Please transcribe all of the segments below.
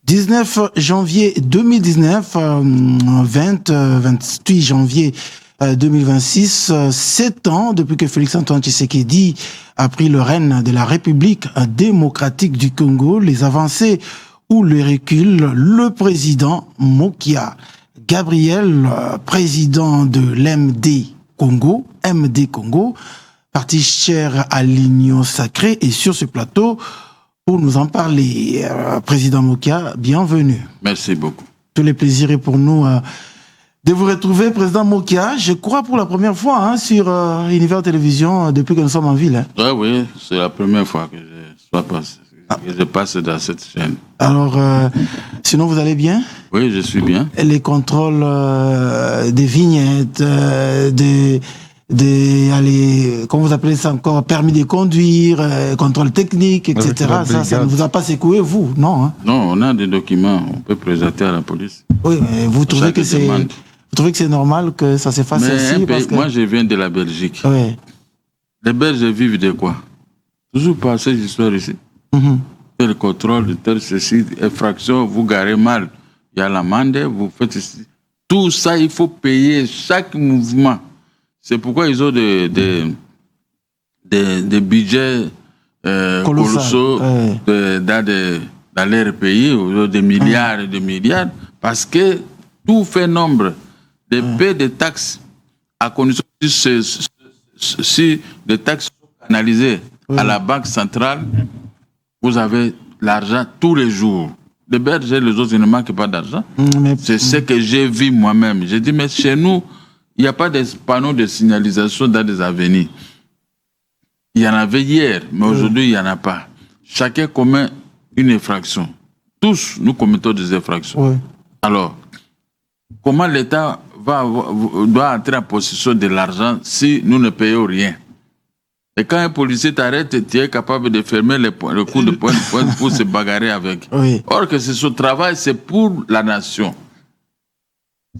19 janvier 2019, 28 janvier 2026, 7 ans depuis que Félix-Antoine Tshisekedi a pris le règne de la République démocratique du Congo. Les avancées ou le recul, le président Mokia Gabriel, président de l'MD Congo, parti cher à l'Union sacrée, et sur ce plateau, pour nous en parler, Président Mokia, bienvenue. Merci beaucoup. Tous les plaisirs est pour nous de vous retrouver, Président Mokia, je crois pour la première fois sur Univers Télévision depuis que nous sommes en ville. Oui, c'est la première fois que je passe dans cette chaîne. Alors, sinon vous allez bien? Oui, je suis bien. Et les contrôles des vignettes, comment vous appelez ça encore, permis de conduire, contrôle technique, etc. Ça ne vous a pas secoué, vous, non? Non, on a des documents, on peut présenter à la police. Oui, mais vous trouvez que c'est normal que ça se fasse ainsi? Moi, je viens de la Belgique. Oui. Les Belges vivent de quoi? Toujours par ces histoires ici. Tel contrôle, tel ceci, infraction, vous garez mal. Il y a l'amende, vous faites ici. Tout ça, il faut payer chaque mouvement. C'est pourquoi ils ont des budgets colossaux dans leur pays, des milliards et des milliards, parce que tout fait nombre de paix de taxes à condition si les taxes sont canalisées à la Banque centrale, vous avez l'argent tous les jours. Les Belges et les autres, ils ne manquent pas d'argent. C'est ce que j'ai vu moi-même. J'ai dit, mais chez nous, il n'y a pas de panneaux de signalisation dans des avenirs. Il y en avait hier, mais aujourd'hui, il n'y en a pas. Chacun commet une infraction. Tous, nous commettons des infractions. Alors, comment l'État doit entrer en possession de l'argent si nous ne payons rien? Et quand un policier t'arrête, tu es capable de fermer le coup de poing pour se bagarrer avec. Or que ce travail, c'est pour la nation.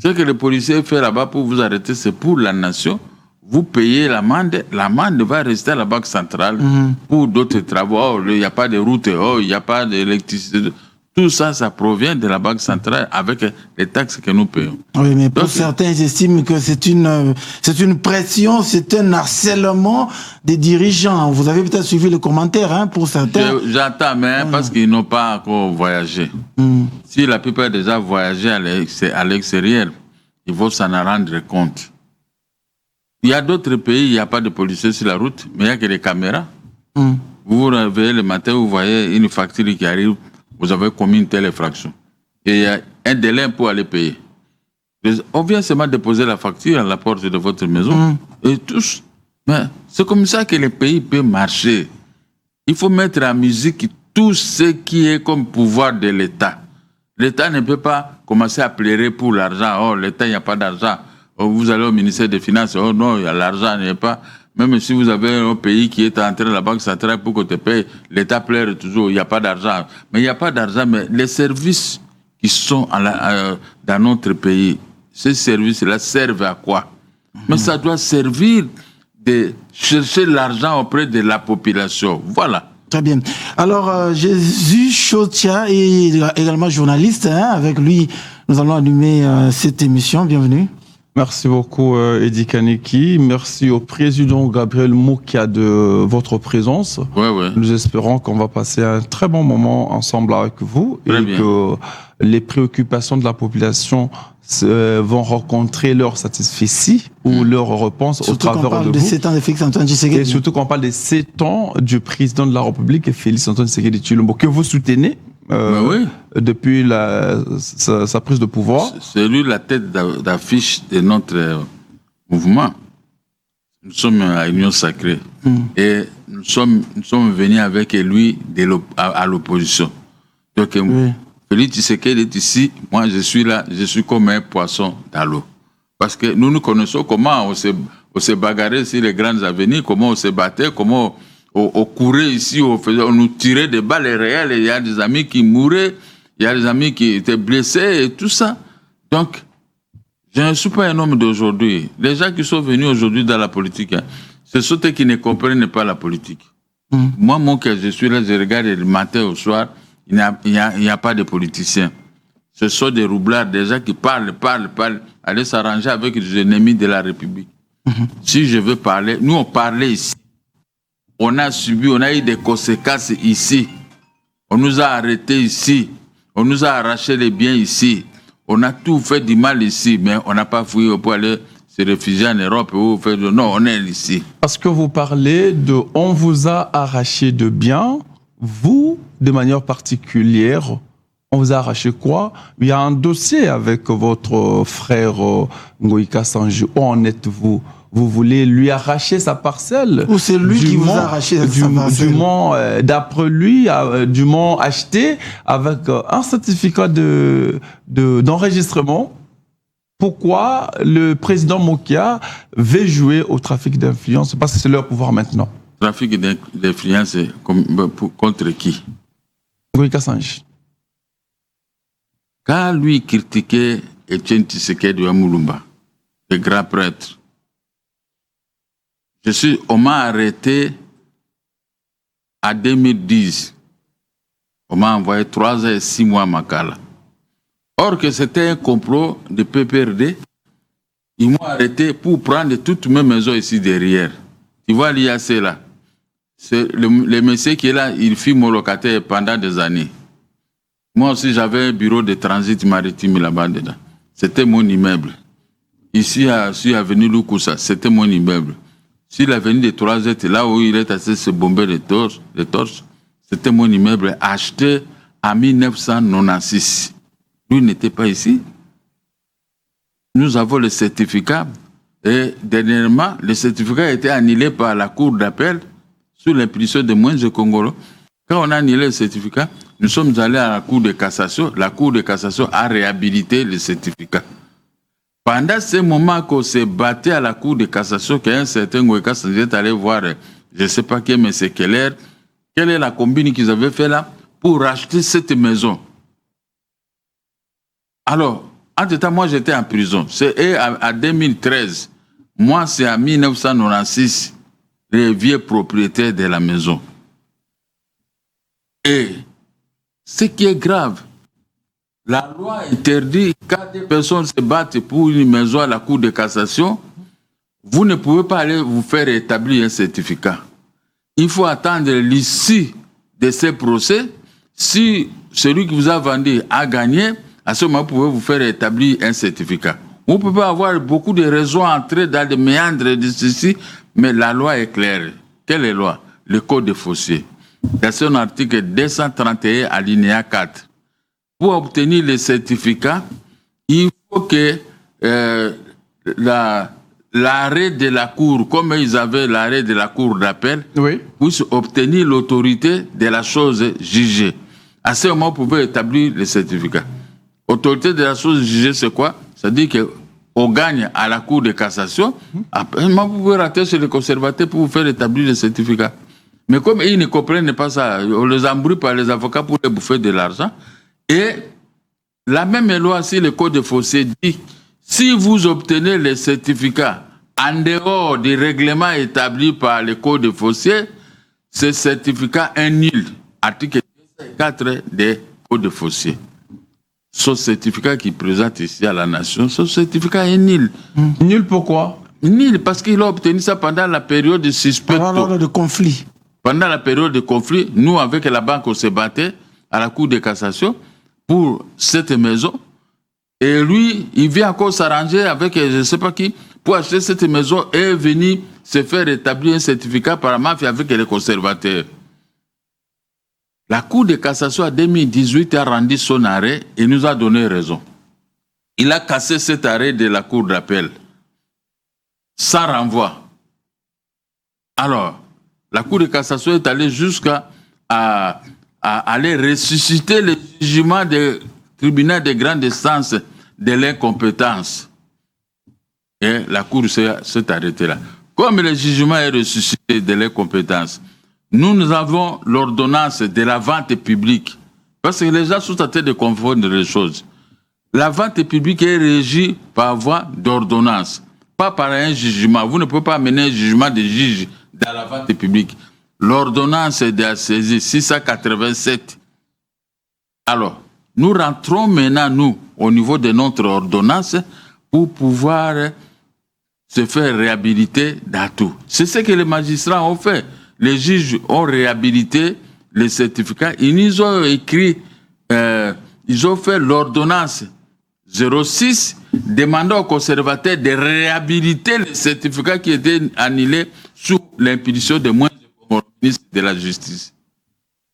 Ce que le policier fait là-bas pour vous arrêter, c'est pour la nation. Vous payez l'amende va rester à la Banque centrale pour d'autres travaux. Oh, il n'y a pas de route, il n'y a pas d'électricité. Tout ça, ça provient de la Banque centrale avec les taxes que nous payons. Oui, mais pour certains, ils estiment que c'est une pression, c'est un harcèlement des dirigeants. Vous avez peut-être suivi le commentaire, pour certains. J'entends, mais parce qu'ils n'ont pas encore voyagé. Si la plupart déjà voyagé à l'extérieur, ils vont s'en rendre compte. Il y a d'autres pays, il n'y a pas de policiers sur la route, mais il n'y a que des caméras. Vous vous réveillez le matin, vous voyez une facture qui arrive, vous avez commis une telle infraction. Et il y a un délai pour aller payer. On vient seulement déposer la facture à la porte de votre maison. Et tous. Mais c'est comme ça que le pays peut marcher. Il faut mettre en musique tout ce qui est comme pouvoir de l'État. L'État ne peut pas commencer à pleurer pour l'argent. Oh, l'État, il n'y a pas d'argent. Oh, vous allez au ministère des Finances. Oh non, l'argent n'est pas. Même si vous avez un pays qui est entré à la Banque centrale pour qu'on te paye, l'État pleure toujours, il n'y a pas d'argent. Mais il n'y a pas d'argent, mais les services qui sont dans notre pays, ces services-là servent à quoi? Mais ça doit servir de chercher l'argent auprès de la population. Voilà. Très bien. Alors, Jésus Chotia est également journaliste. Avec lui, nous allons animer cette émission. Bienvenue. Merci beaucoup, Edi Kaneki. Merci au président Gabriel Mokia de votre présence. Nous espérons qu'on va passer un très bon moment ensemble avec vous que les préoccupations de la population vont rencontrer leur satisfaction ou leur réponse au travers de vous. Surtout qu'on parle de 7 ans de Félix-Antoine Tshisekedi. Et surtout qu'on parle des 7 ans du président de la République, Félix-Antoine Tshisekedi Tshilombo, que vous soutenez. Depuis sa prise de pouvoir. C'est lui la tête d'affiche de notre mouvement. Nous sommes à l'Union sacrée. Et nous sommes venus avec lui à l'opposition. Donc, Félix Tshisekedi est ici, moi je suis là, je suis comme un poisson dans l'eau. Parce que nous connaissons comment on se bagarrait sur les grandes avenirs, comment on se battait, comment on courait ici, on nous tirait des balles réelles, il y a des amis qui mouraient, il y a des amis qui étaient blessés et tout ça. Donc, je ne suis pas un homme d'aujourd'hui. Les gens qui sont venus aujourd'hui dans la politique, ce sont ceux qui ne comprennent pas la politique. Moi, mon cœur, je suis là, je regarde le matin au soir, il n'y a pas de politiciens. Ce sont des roublards, des gens qui parlent, aller s'arranger avec les ennemis de la République. Si je veux parler, nous on parlait ici. On a subi, on a eu des conséquences ici. On nous a arrêtés ici. On nous a arraché les biens ici. On a tout fait du mal ici, mais on n'a pas fouillé pour aller se réfugier en Europe. Non, on est ici. Parce que vous parlez de « on vous a arraché de biens », vous, de manière particulière, on vous a arraché quoi? Il y a un dossier avec votre frère Ngoïka Sanji. Où en êtes-vous? Vous voulez lui arracher sa parcelle? Ou c'est lui qui vous a arraché sa parcelle? D'après lui, du Mont acheté avec un certificat d'enregistrement. Pourquoi le président Mokia veut jouer au trafic d'influence? Parce que c'est leur pouvoir maintenant. Trafic d'influence contre qui? Ngoïka Sanji. Quand lui critiquait Etienne Tshisekedi Moulumba, le grand prêtre, on m'a arrêté en 2010. On m'a envoyé 3 ans et 6 mois à Makala. Or que c'était un complot de PPRD, ils m'ont arrêté pour prendre toutes mes maisons ici derrière. Tu vois l'IAC là. C'est le monsieur qui est là, il fut mon locataire pendant des années. Moi aussi, j'avais un bureau de transit maritime là-bas dedans. C'était mon immeuble. Ici, sur l'avenue Lukusa, c'était mon immeuble. Sur l'avenue des 3Z, là où il est assez se bomber les torches, c'était mon immeuble acheté en 1996. Lui n'était pas ici. Nous avons le certificat. Et dernièrement, le certificat a été annulé par la Cour d'appel sous l'impulsion de Moïse Congolo. Quand on a annulé le certificat, nous sommes allés à la Cour de cassation. La Cour de cassation a réhabilité le certificat. Pendant ce moment qu'on s'est battu à la Cour de cassation, qu'un certain Ngoïka Sanji est allé voir, je ne sais pas qui, mais c'est quelle est la combine qu'ils avaient fait là pour racheter cette maison. Alors, entre-temps, moi j'étais en prison. C'est en 2013. Moi, c'est en 1996, les vieux propriétaires de la maison. Et ce qui est grave, la loi interdit quand des personnes se battent pour une maison à la Cour de cassation, vous ne pouvez pas aller vous faire établir un certificat. Il faut attendre l'issue de ces procès. Si celui qui vous a vendu a gagné, à ce moment, vous pouvez vous faire établir un certificat. Vous pouvez avoir beaucoup de raisons à entrer dans les méandres de ceci, mais la loi est claire. Quelle est la loi? Le Code des fonciers. Dans son article 231, alinéa 4. Pour obtenir le certificat, il faut que l'arrêt de la Cour, comme ils avaient l'arrêt de la Cour d'appel, puisse obtenir l'autorité de la chose jugée. À ce moment, vous pouvez établir le certificat. Autorité de la chose jugée, c'est quoi? C'est-à-dire qu'on gagne à la Cour de cassation, après, vous pouvez rater sur les conservateurs pour vous faire établir le certificat. Mais comme ils ne comprennent pas ça, on les embrouille par les avocats pour les bouffer de l'argent. Et la même loi, si le Code des fonciers dit, si vous obtenez les certificats en dehors des règlements établis par le Code des fonciers, ce certificat est nul. Article 4 des Codes des fonciers. Ce certificat qui présente ici à la nation, ce certificat est nul. Nul pourquoi? Nul parce qu'il a obtenu ça pendant la période de suspect. Pendant de conflit. Pendant la période de conflit, nous, avec la banque, on se battait à la Cour de cassation pour cette maison. Et lui, il vient encore s'arranger avec je ne sais pas qui pour acheter cette maison et venir se faire établir un certificat par la mafia avec les conservateurs. La Cour de cassation en 2018 a rendu son arrêt et nous a donné raison. Il a cassé cet arrêt de la Cour d'appel sans renvoi. Alors, la Cour de cassation est allée jusqu'à aller ressusciter le jugement du tribunal de grande instance de l'incompétence. Et la Cour s'est arrêtée là. Comme le jugement est ressuscité de l'incompétence, nous avons l'ordonnance de la vente publique. Parce que les gens sont en train de confondre les choses. La vente publique est régie par voie d'ordonnance, pas par un jugement. Vous ne pouvez pas amener un jugement de juge dans la vente publique. L'ordonnance de la saisie 687 Alors, nous rentrons maintenant, nous, au niveau de notre ordonnance, pour pouvoir se faire réhabiliter dans tout. C'est ce que les magistrats ont fait. Les juges ont réhabilité les certificats. Ils nous ont écrit, ils ont fait l'ordonnance 06 demandant aux conservateurs de réhabiliter les certificats qui étaient annulés sous l'impulsion de moins ministre de la Justice.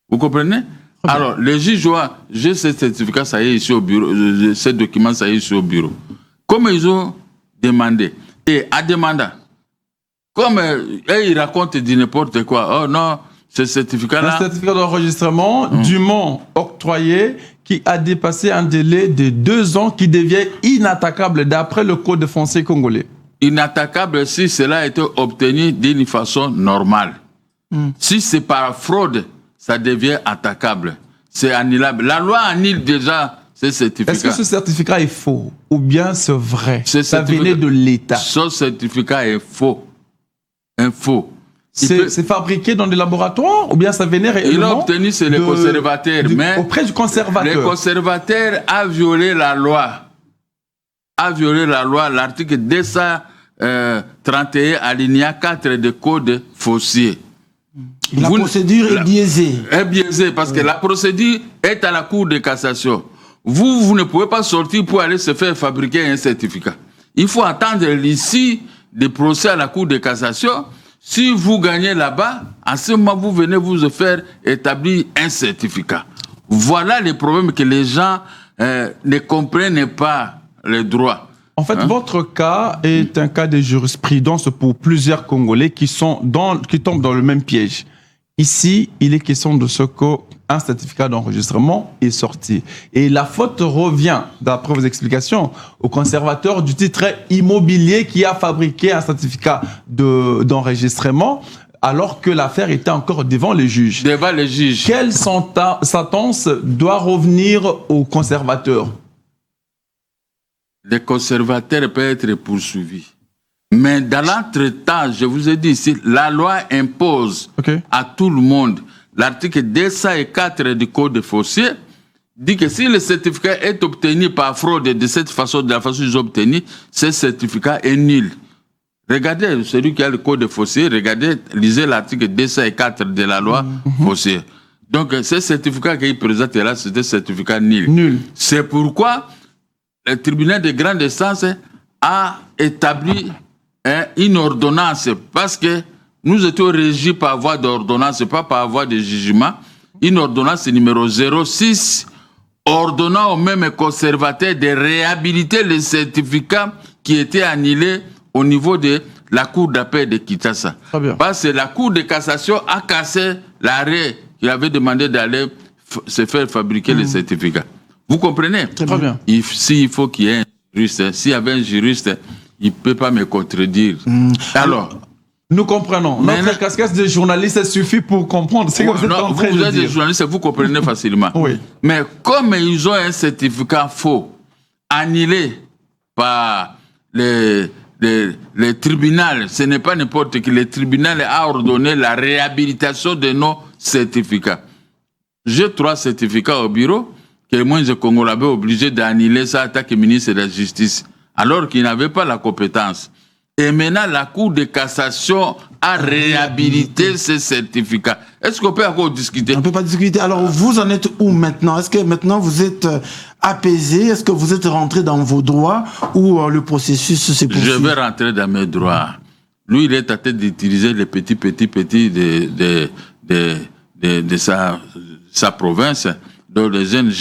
Vous comprenez? Alors, les juges voient, j'ai ce certificat, ça y est ici au bureau, ce document, ça y est ici au bureau. Comme ils ont demandé, et à demandant, comme ils racontent du n'importe quoi, oh non, ce certificat-là... Un certificat d'enregistrement dûment octroyé qui a dépassé un délai de 2 ans qui devient inattaquable d'après le Code foncier congolais. Inattaquable si cela a été obtenu d'une façon normale. Si c'est par fraude, ça devient attaquable. C'est annulable. La loi annule déjà ce certificat. Est-ce que ce certificat est faux ou bien c'est vrai? Ça venait de l'État. Ce certificat est faux. Un faux. C'est fabriqué dans des laboratoires ou bien ça venait réellement? Il a obtenu, c'est les conservateurs. Mais auprès du conservateur. Le conservateur a violé la loi. A violé la loi, l'article 231 alinéa 4 du Code foncier. La procédure est biaisée. Est biaisée parce que la procédure est à la Cour de cassation. Vous ne pouvez pas sortir pour aller se faire fabriquer un certificat. Il faut attendre l'issue des procès à la Cour de cassation. Si vous gagnez là-bas, en ce moment, vous venez vous faire établir un certificat. Voilà les problèmes que les gens ne comprennent pas les droits. En fait, votre cas est un cas de jurisprudence pour plusieurs Congolais qui tombent dans le même piège. Ici, il est question de ce qu'un certificat d'enregistrement est sorti. Et la faute revient, d'après vos explications, au conservateur du titre immobilier qui a fabriqué un certificat d'enregistrement alors que l'affaire était encore devant les juges. Devant les juges. Quelle sentence doit revenir au conservateur? Les conservateurs peuvent être poursuivis. Mais dans l'entretemps, je vous ai dit, si la loi impose à tout le monde, l'article 204 du Code foncier dit que si le certificat est obtenu par fraude de cette façon, de la façon qu'ils ont obtenu, ce certificat est nul. Regardez, celui qui a le Code foncier, regardez, lisez l'article 204 de la loi foncière. Donc, ce certificat qu'il présente là, c'est un certificat nul. C'est pourquoi le tribunal de grande instance a établi une ordonnance, parce que nous étions régis par voie d'ordonnance, pas par voie de jugement, une ordonnance numéro 06, ordonnant au même conservateur de réhabiliter les certificats qui étaient annulés au niveau de la Cour d'appel de Kinshasa. Parce que la Cour de cassation a cassé l'arrêt qu'il avait demandé d'aller se faire fabriquer les certificats. Vous comprenez? Très bien. S'il faut qu'il y ait un juriste, s'il y avait un juriste, il ne peut pas me contredire. Alors, nous comprenons. Notre casquette de journaliste suffit pour comprendre ce que vous êtes en train de dire. Vous êtes des journalistes, vous comprenez facilement. Oui. Mais comme ils ont un certificat faux, annulé par les tribunaux, ce n'est pas n'importe qui, le tribunal a ordonné la réhabilitation de nos certificats. J'ai 3 certificats au bureau que moi, je Congolais avait obligé d'annuler ça en tant que ministre de la Justice, alors qu'il n'avait pas la compétence. Et maintenant, la Cour de cassation a réhabilité ces certificats. Est-ce qu'on peut encore discuter? On ne peut pas discuter. Alors, vous en êtes où maintenant? Est-ce que maintenant vous êtes apaisé? Est-ce que vous êtes rentré dans vos droits ou le processus se poursuit? Je vais rentrer dans mes droits. Lui, il est à tête d'utiliser les petits de sa province. Donc les jeunes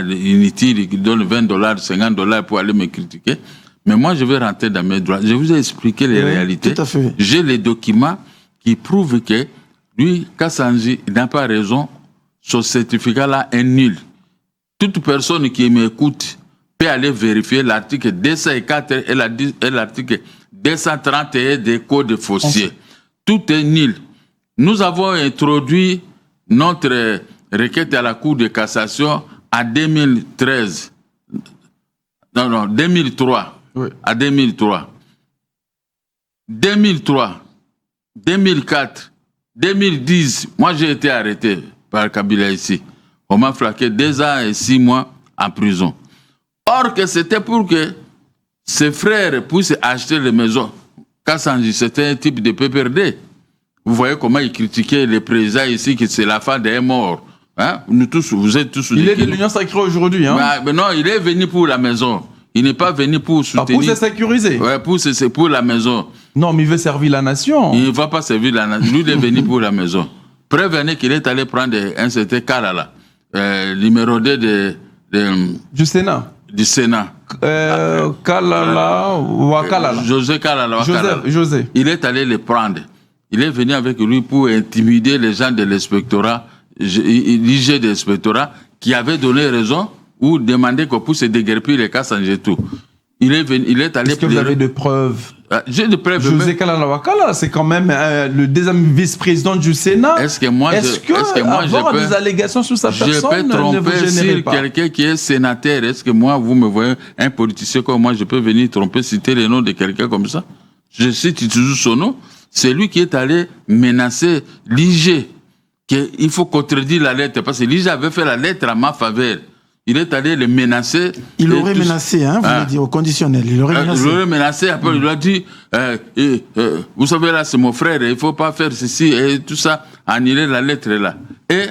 inutiles qui donnent $20, $50 pour aller me critiquer. Mais moi, je vais rentrer dans mes droits. Je vous ai expliqué les réalités. Tout à fait. J'ai les documents qui prouvent que lui, Kassanji, n'a pas raison. Ce certificat-là est nul. Toute personne qui m'écoute peut aller vérifier l'article 204 et l'article 231 des codes fonciers. Tout est nul. Nous avons introduit notre requête à la Cour de cassation en 2013. Non, 2003. Oui. À 2003. 2003, 2004, 2010, moi j'ai été arrêté par Kabila ici. On m'a flaqué 2 ans et 6 mois en prison. Or que c'était pour que ses frères puissent acheter les maisons. Kassanji, c'était un type de PPRD. Vous voyez comment il critiquait les présidents ici, que c'est la fin des morts. Hein? Nous tous, vous êtes tous... Il est de l'Union Sacrée aujourd'hui. Hein? Mais non, il est venu pour la maison. Il n'est pas venu pour soutenir... Pour se sécuriser. Ouais, pour la maison. Non, mais il veut servir la nation. Il ne va pas servir la nation. Lui, il est venu pour la maison. Prévenez qu'il est allé prendre un certain Kalala, numéro 2 du Sénat. Du Sénat. Kalala Wakalala. José Kalala Wakalala. José. Il est allé le prendre. Il est venu avec lui pour intimider les gens de l'inspectorat, l'IG de l'inspectorat, qui avait donné raison ou demandé qu'on puisse déguerpir les cas sans tout. Il est allé... Est-ce que vous avez de preuves? J'ai des preuves. José Kalala Wakala, c'est quand même le deuxième vice-président du Sénat. Est-ce que moi, avoir des allégations sur sa personne, je peux tromper sur quelqu'un qui est sénateur? Est-ce que moi, vous me voyez un politicien comme moi, je peux venir tromper, citer le nom de quelqu'un comme ça? Je cite toujours son nom. C'est lui qui est allé menacer l'IG, qu'il faut contredire la lettre, parce que l'IG avait fait la lettre à ma faveur. Il est allé le menacer. Il l'aurait menacé, hein, vous voulez dire, au conditionnel. Il l'aurait menacé. Après, il lui a dit, vous savez, là, c'est mon frère, il ne faut pas faire ceci, et tout ça, annuler la lettre là. Et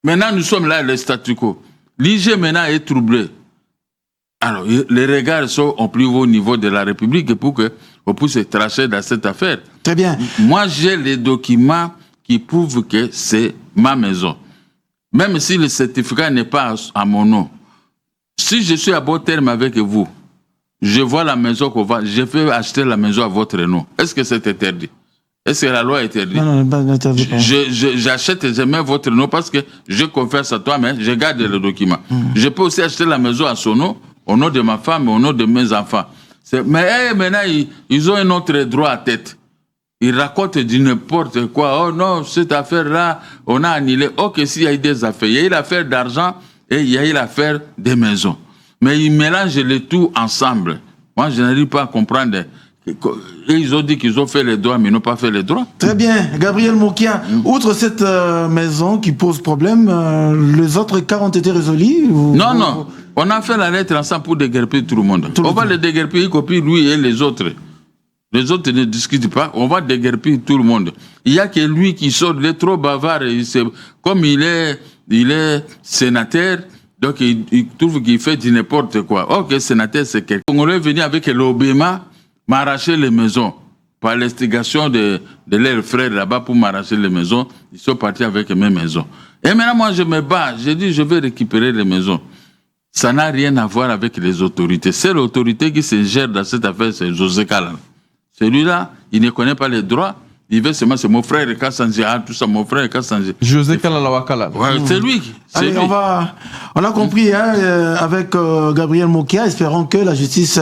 maintenant, nous sommes là, le statu quo. L'IG maintenant est troublé. Alors, les regards sont au plus haut niveau de la République pour qu'on puisse tracer dans cette affaire. Très bien. Moi, j'ai les documents qui prouvent que c'est ma maison. Même si le certificat n'est pas à mon nom. Si je suis à bon terme avec vous, je vois la maison qu'on va, je vais acheter la maison à votre nom. Est-ce que c'est interdit? Est-ce que la loi interdit? Non, pas interdit. J'achète et je mets votre nom parce que je confesse à toi, mais je garde le document. Je peux aussi acheter la maison à son nom, au nom de ma femme et au nom de mes enfants. Mais maintenant, ils ont un autre droit à tête. Ils racontent du n'importe quoi. Oh non, cette affaire-là, on a annulé. Ok, s'il y a eu des affaires. Il y a eu l'affaire d'argent et il y a eu l'affaire des maisons. Mais ils mélangent les tout ensemble. Moi, je n'arrive pas à comprendre. Et ils ont dit qu'ils ont fait les droits, mais ils n'ont pas fait les droits. Très bien. Gabriel Mokia, outre cette maison qui pose problème, les autres cas ont été résolus? Non. On a fait la lettre ensemble pour déguerpir tout le monde. On va les déguerpir, y compris lui et les autres. Les autres ne discutent pas, on va déguerpir tout le monde. Il n'y a que lui qui sort, il est trop bavard. Comme il est sénateur, donc il trouve qu'il fait du n'importe quoi. Ok, sénateur, c'est quelqu'un. On est venu avec l'Obéma m'arracher les maisons. Par l'instigation de leurs frères là-bas pour m'arracher les maisons, ils sont partis avec mes maisons. Et maintenant, moi, je me bats. J'ai dit, je vais récupérer les maisons. Ça n'a rien à voir avec les autorités. C'est l'autorité qui se gère dans cette affaire, c'est José Kalala. Celui-là, il ne connaît pas les droits. Il veut seulement, c'est mon frère Kassanji, tout ça, mon frère Kassanji. José Kalala Wakala. Ouais, c'est lui. Allez, on a compris, hein, avec Gabriel Mokia, espérons que la justice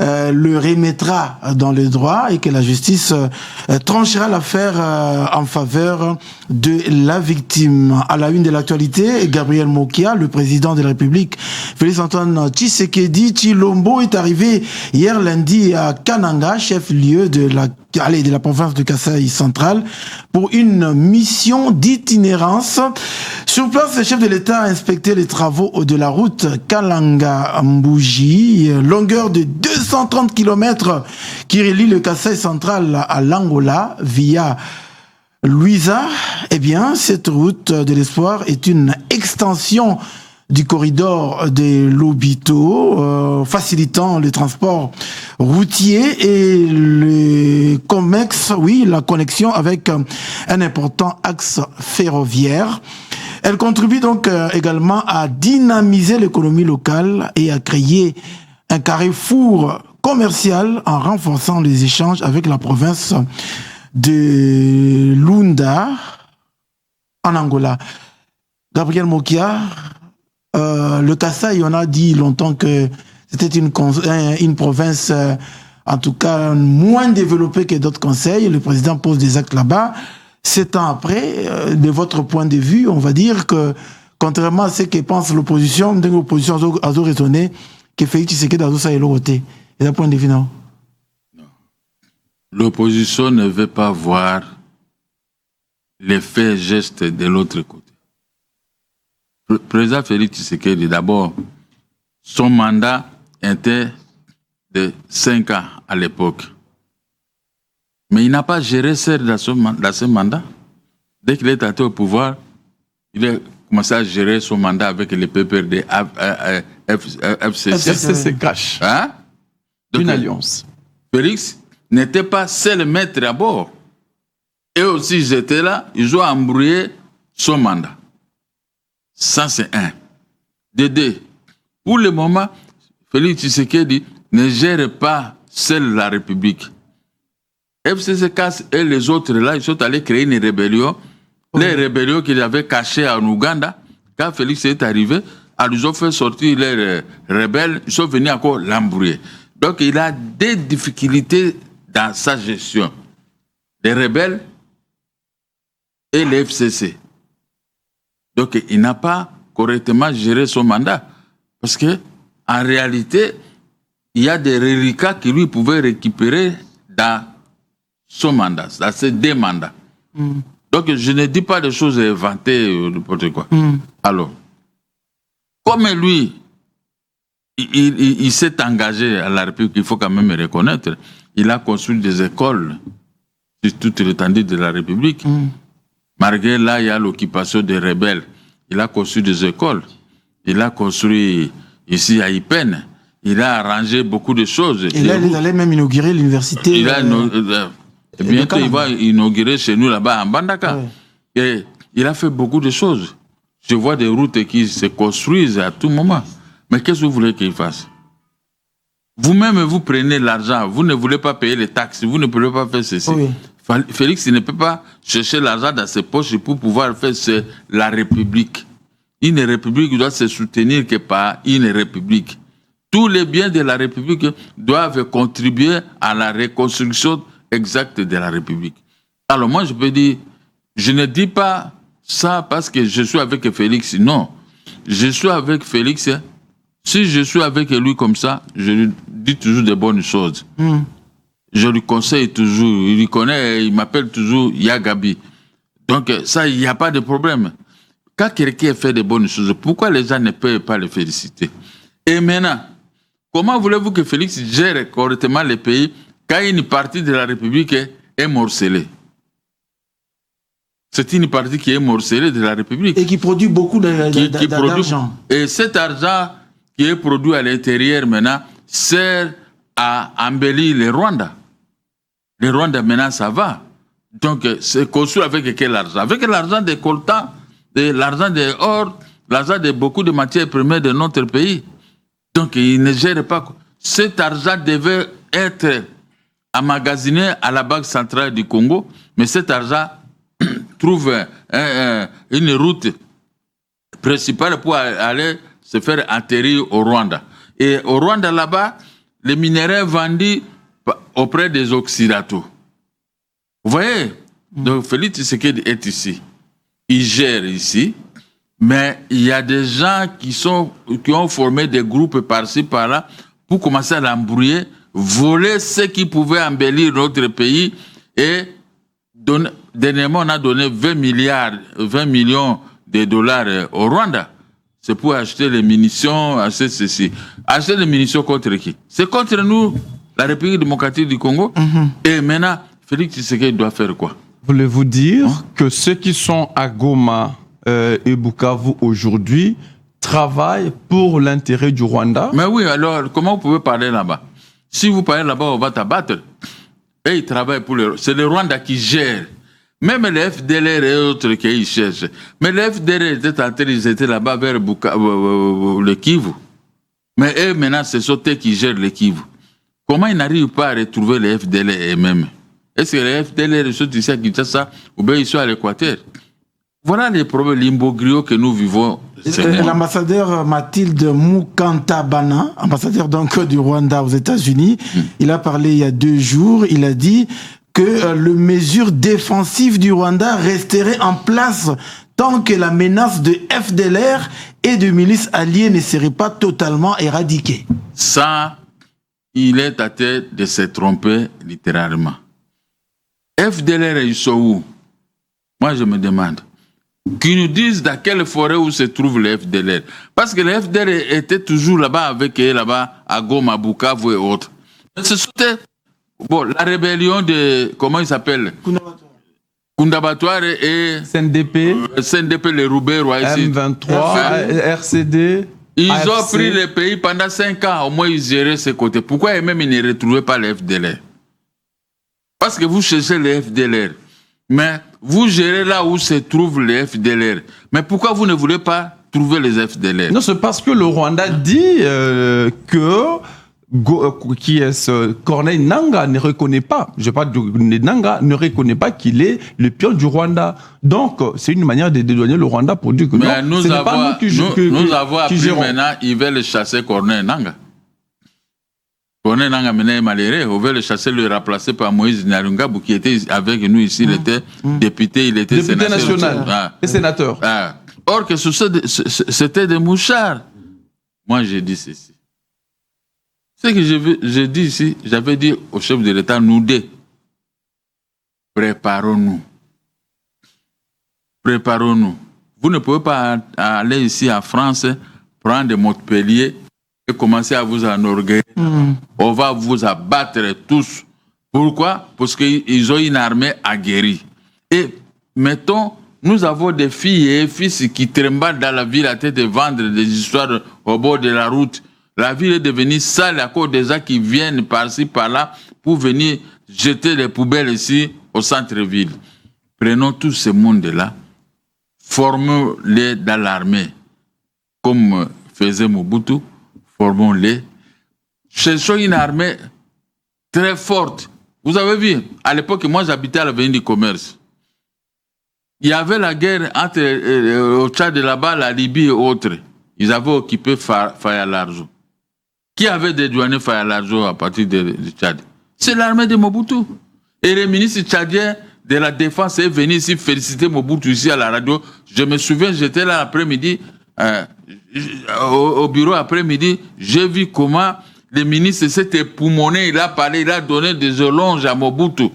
le remettra dans les droits et que la justice tranchera l'affaire en faveur de la victime. À la une de l'actualité, Gabriel Mokia, le président de la République, Félix-Antoine Tshisekedi Tshilombo, est arrivé hier lundi à Kananga, chef-lieu de la province de Kasaï centrale, pour une mission d'itinérance. Sur place, le chef de l'État a inspecté les travaux de la route Kalanga-Mbouji, longueur de 230 km qui relie le Kasaï central à l'Angola via Luiza. Eh bien, cette route de l'espoir est une extension du corridor de Lobito, facilitant le transport routier et le COMEX, la connexion avec un important axe ferroviaire. Elle contribue donc également à dynamiser l'économie locale et à créer un carrefour commercial en renforçant les échanges avec la province de Lunda en Angola. Gabriel Mokia, le Kasaï, on a dit longtemps que c'était une province, en tout cas, moins développée que d'autres conseils. Le président pose des actes là-bas. 7 ans après, de votre point de vue, on va dire que, contrairement à ce que pense l'opposition, l'opposition a raisonné que Félix Tshisekedi a ça et l'autre. Et d'un point de vue, non? L'opposition ne veut pas voir les faits et gestes de l'autre côté. Le président Félix Tshisekedi, d'abord, son mandat était de 5 ans à l'époque. Mais il n'a pas géré ça dans ce mandat. Dès qu'il est entré au pouvoir, il a commencé à gérer son mandat avec les PPRD, FCC cache. Hein? Donc, une alliance. Félix n'était pas seul maître à bord. Et aussi, ils étaient là, ils ont embrouillé son mandat. Ça, c'est un. De deux, pour le moment, Félix Tshisekedi ne gère pas seul la République. FCCK et les autres là, ils sont allés créer une rébellion. Les rébellions qu'ils avaient cachées en Ouganda, quand Félix est arrivé, ils ont fait sortir les rebelles, ils sont venus encore l'embrouiller. Donc il a des difficultés dans sa gestion. Les rebelles et les FCC. Donc il n'a pas correctement géré son mandat. Parce que en réalité, il y a des reliquats qu'il lui pouvait récupérer dans son mandat, dans ses 2 mandats. Donc je ne dis pas des choses inventées, n'importe quoi. Alors, comme lui, il s'est engagé à la République, il faut quand même reconnaître, il a construit des écoles sur toute l'étendue de la République. Malgré là, il y a l'occupation des rebelles. Il a construit des écoles. Il a construit ici à Ipène. Il a arrangé beaucoup de choses. Et là, il allait même inaugurer l'université. Bientôt, il va inaugurer chez nous là-bas en Bandaka. Ouais. Et il a fait beaucoup de choses. Je vois des routes qui se construisent à tout moment. Mais qu'est-ce que vous voulez qu'il fasse? Vous-même, vous prenez l'argent, vous ne voulez pas payer les taxes, vous ne pouvez pas faire ceci. Oui. Félix, il ne peut pas chercher l'argent dans ses poches pour pouvoir faire la République. Une République doit se soutenir que par une République. Tous les biens de la République doivent contribuer à la reconstruction exacte de la République. Alors moi, je peux dire, je ne dis pas ça parce que je suis avec Félix. Non. Je suis avec Félix. Si je suis avec lui comme ça, je lui dis toujours des bonnes choses. Je lui conseille toujours. Il lui connaît, il m'appelle toujours Yagabi. Donc ça, il n'y a pas de problème. Quand quelqu'un fait des bonnes choses, pourquoi les gens ne peuvent pas le féliciter? Et maintenant, comment voulez-vous que Félix gère correctement le pays quand une partie de la République est morcelée? C'est une partie qui est morcelée de la République. Et qui produit beaucoup d'argent. Et cet argent qui est produit à l'intérieur maintenant sert à embellir le Rwanda. Le Rwanda maintenant ça va. Donc c'est construit avec quel argent? Avec l'argent des coltans, l'argent des or, l'argent de beaucoup de matières premières de notre pays. Donc il ne gère pas. Cet argent devait être emmagasiné à la Banque centrale du Congo, mais cet argent trouve une route principale pour aller se faire atterrir au Rwanda. Et au Rwanda, là-bas, les minéraux vendus auprès des Occidentaux. Vous voyez? Donc Félix Tshisekedi est ici. Il gère ici, mais il y a des gens qui ont formé des groupes par-ci, par-là, pour commencer à l'embrouiller, voler ce qui pouvait embellir notre pays et dernièrement, on a donné 20 millions de dollars au Rwanda. C'est pour acheter les munitions, acheter ceci. Acheter les munitions contre qui? C'est contre nous, la République démocratique du Congo. Et maintenant, Félix Tshisekedi doit faire quoi? Voulez-vous dire que ceux qui sont à Goma et Bukavu aujourd'hui travaillent pour l'intérêt du Rwanda? Mais oui, alors comment vous pouvez parler là-bas? Si vous parlez là-bas, on va t'abattre. Et ils travaillent pour c'est le Rwanda qui gère. Même les FDLR et autres qui cherchent. Mais les FDLR ils étaient là-bas vers le Kivu. Mais eux, maintenant, c'est eux qui gèrent le Kivu. Comment ils n'arrivent pas à retrouver les FDLR eux-mêmes? Est-ce que les FDLR sont ici à Kinshasa ou bien ils sont à l'Équateur? Voilà les problèmes, l'imbroglio que nous vivons. L'ambassadeur Mathilde Mukantabana, ambassadeur donc du Rwanda aux États-Unis, il a parlé il y a 2 jours, il a dit que les mesures défensives du Rwanda resteraient en place tant que la menace de FDLR et de milices alliées ne serait pas totalement éradiquée. Ça, il est à tête de se tromper littéralement. FDLR, ils sont où? Moi, je me demande. qui nous disent dans quelle forêt où se trouve le FDLR. Parce que le FDLR était toujours là-bas avec eux, là-bas, à Goma, Bukavu et autres. C'était la rébellion de, comment il s'appelle? Kundabatouare et CNDP, les Roubaix, M23, RCD. Ils AFC. ont pris le pays pendant 5 ans, au moins ils géraient ce côté. Pourquoi eux-mêmes ils ne retrouvaient pas le FDLR? Parce que vous cherchez le FDLR. Mais vous gérez là où se trouve les FDLR. Mais pourquoi vous ne voulez pas trouver les FDLR? Non, c'est parce que le Rwanda dit Corneille Nangaa ne reconnaît pas, je parle de Nangaa, ne reconnaît pas qu'il est le pion du Rwanda. Donc, c'est une manière de dédouaner le Rwanda pour dire que mais non, ce n'est pas nous nous avons appris maintenant, ils veulent chasser Corneille Nangaa. Corneille Nangaa maintenant est malheureux, on veut le chasser, le remplacer par Moïse Nyarungabou qui était avec nous ici, il était député, il était député national et sénateur. Or que c'était des mouchards. Moi, j'ai dit ceci. Ce que je dis ici, j'avais dit au chef de l'État, nous deux, préparons-nous. Préparons-nous. Vous ne pouvez pas aller ici en France, prendre Montpellier et commencer à vous enorgueillir. On va vous abattre tous. Pourquoi? Parce qu'ils ont une armée aguerrie. Et mettons, nous avons des filles et fils qui tremblent dans la ville à tête de vendre des histoires au bord de la route. La ville est devenue sale à cause des gens qui viennent par-ci, par-là, pour venir jeter les poubelles ici au centre-ville. Prenons tout ce monde-là, formons-les dans l'armée, comme faisait Mobutu, formons-les. Cherchons une armée très forte. Vous avez vu, à l'époque, moi j'habitais à l'avenue du commerce. Il y avait la guerre entre au Tchad là-bas, la Libye et autres. Ils avaient occupé Faya-Largeau. Qui avait dédouané Faya-Largeau à partir du Tchad? C'est l'armée de Mobutu. Et le ministre tchadien de la Défense est venu ici féliciter Mobutu ici à la radio. Je me souviens, j'étais là l'après-midi, au bureau après-midi, j'ai vu comment le ministre s'est époumoné, il a parlé, il a donné des éloges à Mobutu.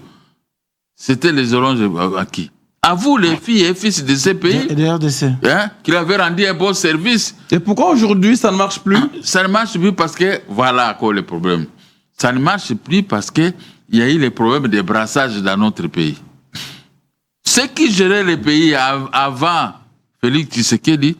C'était les éloges à qui? À vous, les filles et fils de ces pays, qui avaient rendu un bon service. Et pourquoi aujourd'hui ça ne marche plus? Ça ne marche plus parce que, voilà encore le problème. Ça ne marche plus parce qu'il y a eu les problèmes de brassage dans notre pays. Ceux qui géraient les pays avant Félix Tshisekedi,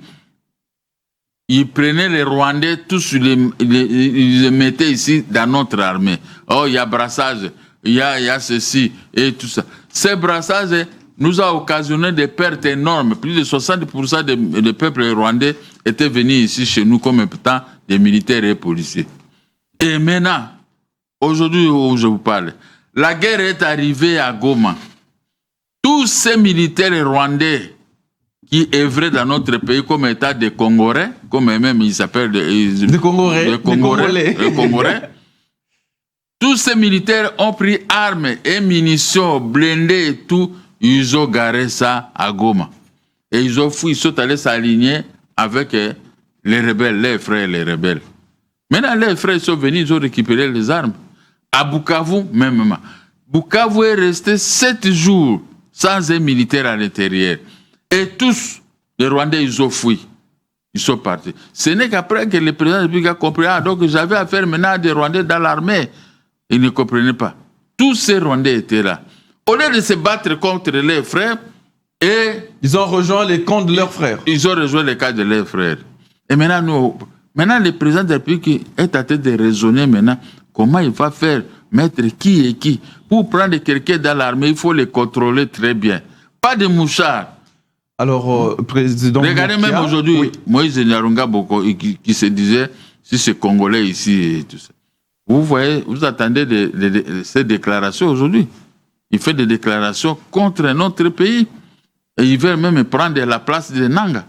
ils prenaient les Rwandais, tous ils les mettaient ici dans notre armée. Oh, il y a brassage, il y a ceci et tout ça. Ces brassages nous a occasionné des pertes énormes. Plus de 60% des peuples rwandais étaient venus ici chez nous comme étant des militaires et policiers. Et maintenant, aujourd'hui où je vous parle, la guerre est arrivée à Goma. Tous ces militaires rwandais qui œuvraient dans notre pays comme état des Congolais, comme eux-mêmes ils s'appellent des Congolais, tous ces militaires ont pris armes et munitions, blindés et tout. Ils ont garé ça à Goma. Et ils ont fui, ils sont allés s'aligner avec les rebelles, les frères les rebelles. Maintenant, les frères sont venus, ils ont récupéré les armes. À Bukavu, même. Bukavu est resté 7 jours sans un militaire à l'intérieur. Et tous, les Rwandais, ils ont fui. Ils sont partis. Ce n'est qu'après que le président de la République a compris, donc j'avais affaire maintenant à des Rwandais dans l'armée. Ils ne comprenaient pas. Tous ces Rwandais étaient là. Au lieu de se battre contre leurs frères, ils ont rejoint les camps de leurs frères. Ils ont rejoint les camps de leurs frères. Et maintenant, le président de la République est en train de raisonner maintenant comment il va faire, mettre qui et qui. Pour prendre quelqu'un dans l'armée, il faut les contrôler très bien. Pas de mouchards. Alors, président. Regardez même aujourd'hui, oui. Moïse Nyarungabou qui se disait, si c'est Congolais ici et tout ça. Vous voyez, vous attendez ces déclarations aujourd'hui. Il fait des déclarations contre notre pays. Et il veut même prendre la place de Nangaa.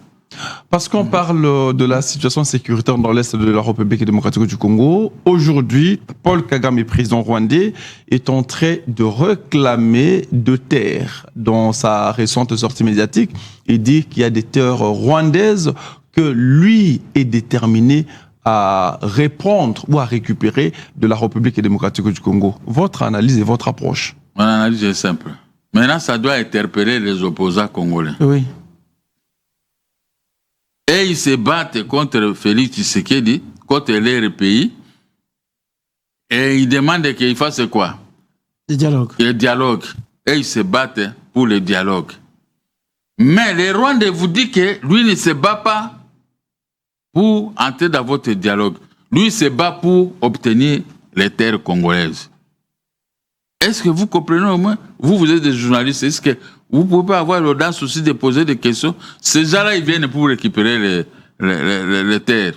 Parce qu'on parle de la situation sécuritaire dans l'Est de la République démocratique du Congo. Aujourd'hui, Paul Kagame, président rwandais, est en train de réclamer de terres. Dans sa récente sortie médiatique, il dit qu'il y a des terres rwandaises que lui est déterminé à reprendre ou à récupérer de la République démocratique du Congo. Votre analyse et votre approche? Mon analyse est simple. Maintenant, ça doit interpeller les opposants congolais. Oui. ils se battent contre Félix Tshisekedi, contre les pays, et ils demandent qu'il fasse quoi? Le dialogue. Le dialogue. Et ils se battent pour le dialogue. Mais le Rwandais vous dit que lui ne se bat pas pour entrer dans votre dialogue. Lui se bat pour obtenir les terres congolaises. Est-ce que vous comprenez au moins? Vous êtes des journalistes. Est-ce que vous ne pouvez pas avoir l'audace aussi de poser des questions? Ces gens-là, ils viennent pour récupérer les terres.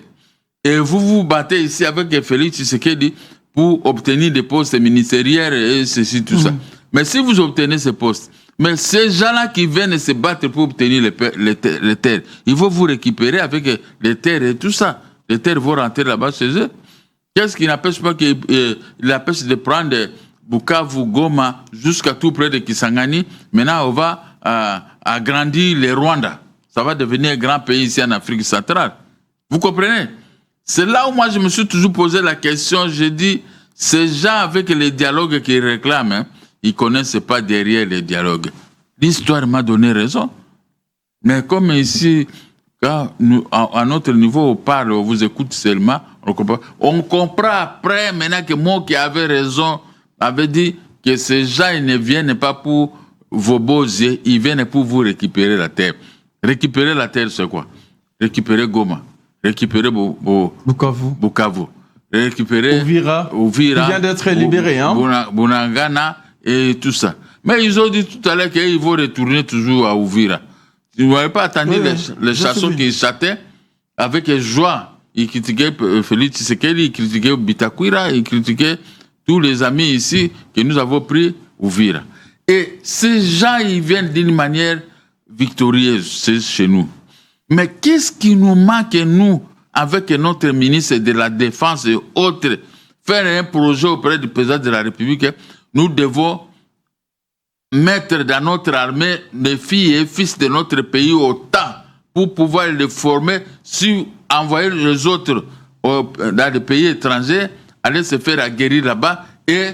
Et vous vous battez ici avec Félix Tshisekedi pour obtenir des postes ministériels et ceci, tout ça. Mais si vous obtenez ces postes, mais ces gens-là qui viennent se battre pour obtenir les terres, ils vont vous récupérer avec les terres et tout ça. Les terres vont rentrer là-bas chez eux. Qu'est-ce qui n'empêche pas qu'ils empêche de prendre Bukavu, Goma, jusqu'à tout près de Kisangani? Maintenant, on va agrandir les Rwanda. Ça va devenir un grand pays ici en Afrique centrale. Vous comprenez? C'est là où moi je me suis toujours posé la question. J'ai dit, ces gens avec les dialogues qu'ils réclament, ils ne connaissent pas derrière les dialogues. L'histoire m'a donné raison. Mais comme ici, quand nous, à notre niveau, on parle, on vous écoute seulement, on comprend après, maintenant que moi qui avais raison, avait dit que ces gens ils ne viennent pas pour vos beaux yeux, ils viennent pour vous récupérer la terre. Récupérer la terre, c'est quoi? Récupérer Goma, récupérer Bukavu, récupérer Ouvira, qui vient d'être libéré, Bunagana et tout ça. Mais ils ont dit tout à l'heure qu'ils vont retourner toujours à Ouvira. Vous n'avez pas attendu les chasseurs qui chataient avec joie. Ils critiquaient Félix Tshisekedi, ils critiquaient Bitakwira, ils critiquaient tous les amis ici que nous avons pris Ouvira. Et ces gens, ils viennent d'une manière victorieuse chez nous. Mais qu'est-ce qui nous manque, nous, avec notre ministre de la Défense et autres, faire un projet auprès du président de la République? Nous devons mettre dans notre armée les filles et fils de notre pays autant pour pouvoir les former, envoyer les autres dans les pays étrangers, aller se faire aguerrir là-bas et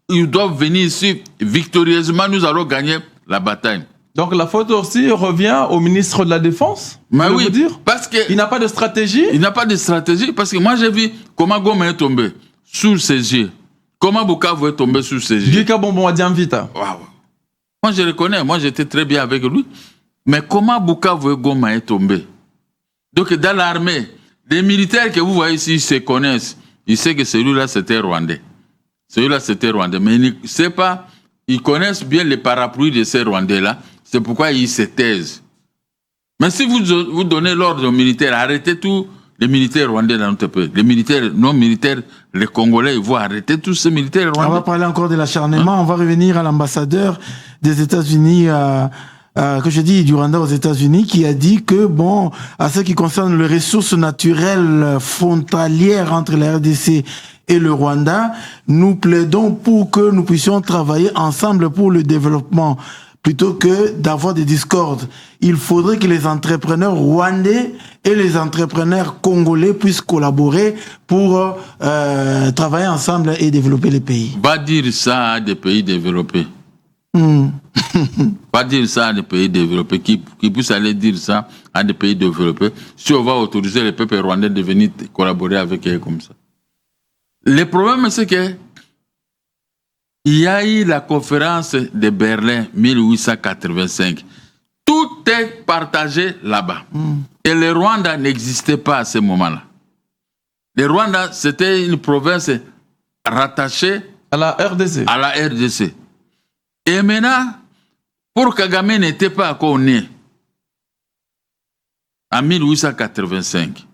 ils doivent venir ici victorieusement. Nous allons gagner la bataille. Donc la faute aussi revient au ministre de la Défense? Mais oui, parce qu'il n'a pas de stratégie? Il n'a pas de stratégie parce que moi j'ai vu comment Goma est tombé sous ses yeux. Comment Bukavu est tombé sous ses yeux. Duka Bonbon a dit en vite. Moi je le connais, moi j'étais très bien avec lui. Mais comment Bukavu et Goma est tombé? Donc dans l'armée, les militaires que vous voyez ici, ils se connaissent. Ils savent que celui-là c'était Rwandais. Celui-là c'était Rwandais. Mais ils ne savent pas, ils connaissent bien les parapluies de ces Rwandais-là. C'est pourquoi ils se taisent. Mais si vous donnez l'ordre aux militaires, arrêtez tous les militaires rwandais dans notre pays. Les militaires, non militaires, les Congolais, ils vont arrêter tous ces militaires rwandais. On va parler encore de l'acharnement. On va revenir à l'ambassadeur des États-Unis, que je dis du Rwanda aux États-Unis, qui a dit que, bon, à ce qui concerne les ressources naturelles frontalières entre la RDC et le Rwanda, nous plaidons pour que nous puissions travailler ensemble pour le développement, plutôt que d'avoir des discordes. Il faudrait que les entrepreneurs rwandais et les entrepreneurs congolais puissent collaborer pour travailler ensemble et développer les pays. Pas dire ça à des pays développés. Pas dire ça à des pays développés, qui puissent aller dire ça à des pays développés, si on va autoriser les peuples rwandais de venir collaborer avec eux comme ça. Le problème, c'est que il y a eu la conférence de Berlin 1885. Tout est partagé là-bas. Et le Rwanda n'existait pas à ce moment-là. Le Rwanda, c'était une province rattachée à la RDC. À la RDC. Et maintenant, pour Kagame n'était pas encore né en 1885.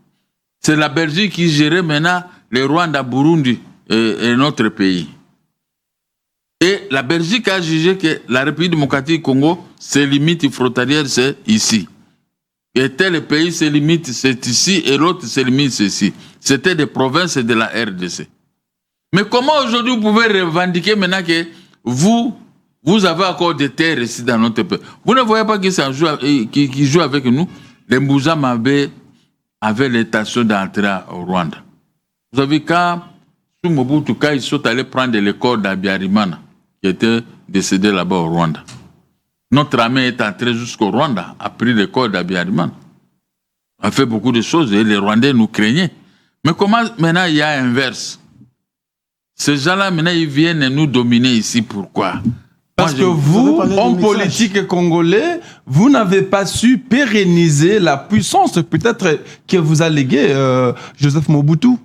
C'est la Belgique qui gérait maintenant le Rwanda, Burundi et notre pays. Et la Belgique a jugé que la République démocratique du Congo, ses limites frontalières, c'est ici. Et tel pays, ses limites, c'est ici, et l'autre, ses limites, c'est ici. C'était des provinces de la RDC. Mais comment aujourd'hui vous pouvez revendiquer maintenant que vous avez encore des terres ici dans notre pays? Vous ne voyez pas qui joue avec nous? Les Mbouzama avaient l'intention d'entrer au Rwanda. Vous savez, quand sous Mobutu, quand ils sont allés prendre le corps d'Abiyarimana, qui était décédé là-bas au Rwanda. Notre armée est entrée jusqu'au Rwanda, a pris le corps d'Abiyarimana. a fait beaucoup de choses et les Rwandais nous craignaient. Mais comment maintenant il y a inverse? Ces gens-là, maintenant, ils viennent nous dominer ici. Pourquoi? Parce que vous, hommes politiques congolais, vous n'avez pas su pérenniser la puissance peut-être que vous a légué Joseph Mobutu.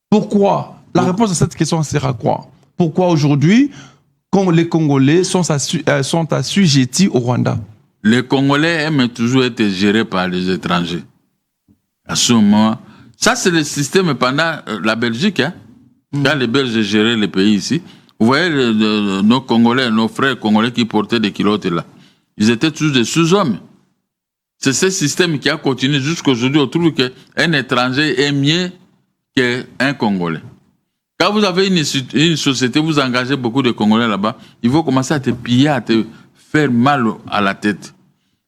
Pourquoi? La réponse à cette question sera quoi? Pourquoi aujourd'hui, les Congolais sont assujettis au Rwanda? Les Congolais aiment toujours être gérés par les étrangers. À ce moment, ça c'est le système pendant la Belgique. Hein? Quand les Belges géraient le pays ici, vous voyez nos Congolais, nos frères Congolais qui portaient des kilotes là. Ils étaient tous des sous-hommes. C'est ce système qui a continué jusqu'à aujourd'hui. On trouve qu'un étranger est mieux qu'un Congolais. Quand vous avez une société, vous engagez beaucoup de Congolais là-bas, ils vont commencer à te piller, à te faire mal à la tête.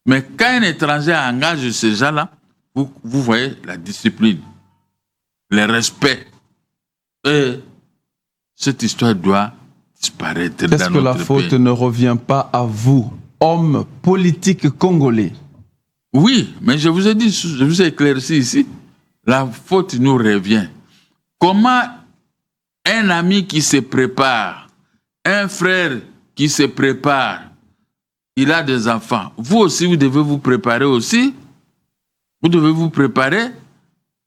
Mais quand un étranger engage ces gens-là, vous voyez la discipline, le respect. Et cette histoire doit disparaître dans notre pays. Est-ce que la faute ne revient pas à vous, hommes politiques congolais? Oui, mais je vous ai dit, je vous ai éclairci ici, la faute nous revient. Comment un ami qui se prépare, un frère qui se prépare, il a des enfants, vous aussi, vous devez vous préparer aussi. Vous devez vous préparer.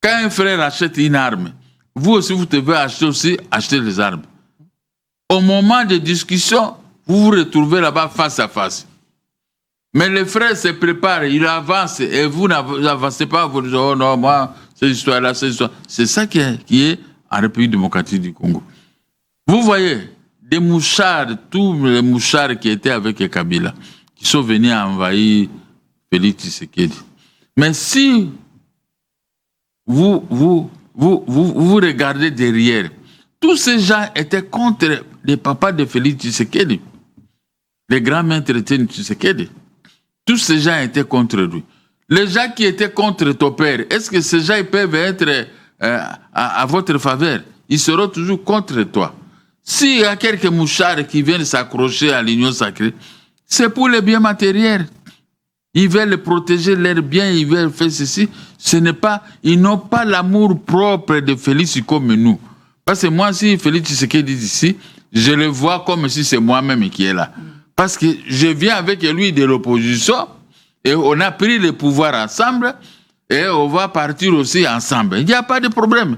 Quand un frère achète une arme, vous aussi, vous devez acheter les armes. Au moment de discussion, vous vous retrouvez là-bas face à face. Mais les frères se préparent, ils avancent, et vous n'avancez pas, vous dites, oh non, moi, cette histoire-là, cette histoire. C'est ça qui est en République démocratique du Congo. Vous voyez, des mouchards, tous les mouchards qui étaient avec Kabila, qui sont venus envahir Félix Tshisekedi. Mais si vous regardez derrière, tous ces gens étaient contre les papas de Félix Tshisekedi, les grands maîtres de Tshisekedi. Tous ces gens étaient contre lui. Les gens qui étaient contre ton père, est-ce que ces gens ils peuvent être à votre faveur? Ils seront toujours contre toi. S'il y a quelques mouchards qui viennent s'accrocher à l'union sacrée, c'est pour les biens matériels. Ils veulent protéger leurs biens, ils veulent faire ceci. Ils n'ont pas l'amour propre de Félix comme nous. Parce que moi, si Félix Tshisekedi dit ici, je le vois comme si c'est moi-même qui est là. Parce que je viens avec lui de l'opposition et on a pris le pouvoir ensemble et on va partir aussi ensemble. Il n'y a pas de problème.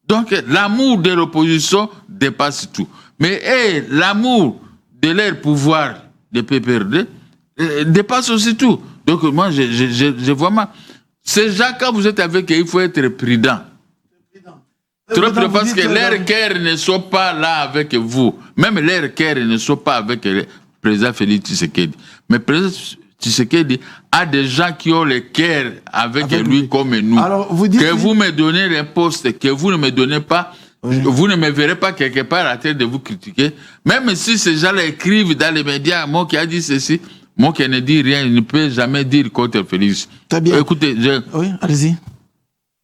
Donc, l'amour de l'opposition dépasse tout. Mais l'amour de leur pouvoir de PPRD dépasse aussi tout. Donc, moi, je vois mal. Ces gens, quand vous êtes avec eux, il faut être prudent. Parce que leurs cœurs ne sont pas là avec vous. Même leurs cœurs ne sont pas avec le président Félix Tshisekedi. Mais le président Tshisekedi a des gens qui ont le cœur avec lui comme nous. Alors, vous dites que vous me donnez les postes, que vous ne me donnez pas, vous ne me verrez pas quelque part à terre de vous critiquer. Même si ces gens-là écrivent dans les médias, moi qui a dit ceci, moi qui ne dis rien, il ne peut jamais dire contre Félix. Très bien. Écoutez, oui, allez-y.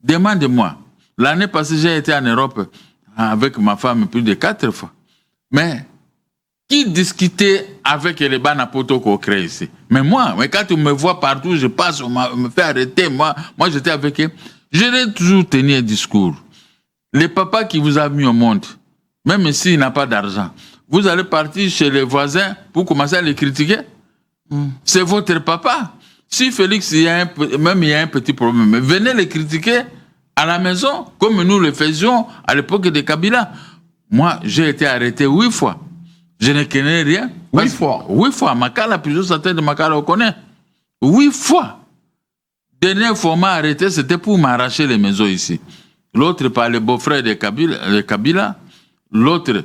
Demandez-moi. L'année passée, j'ai été en Europe avec ma femme plus de 4 fois. Mais qui discutait avec les Banapoto qu'on crée ici? Mais moi, quand on me voit partout, je passe, on me fait arrêter. Moi j'étais avec eux. Je l'ai toujours tenu un discours. Le papa qui vous a mis au monde, même s'il n'a pas d'argent, vous allez partir chez les voisins pour commencer à les critiquer. C'est votre papa. Si Félix, il y a un petit problème, mais venez les critiquer à la maison, comme nous le faisions à l'époque de Kabila. Moi, j'ai été arrêté 8 fois. Je ne connais rien. 8 fois? 8 fois. Makala, plusieurs centaines de Makala, on connaît. 8 fois. Dernière fois, on m'a arrêté, c'était pour m'arracher les maisons ici. L'autre par le beau-frère de Kabila. L'autre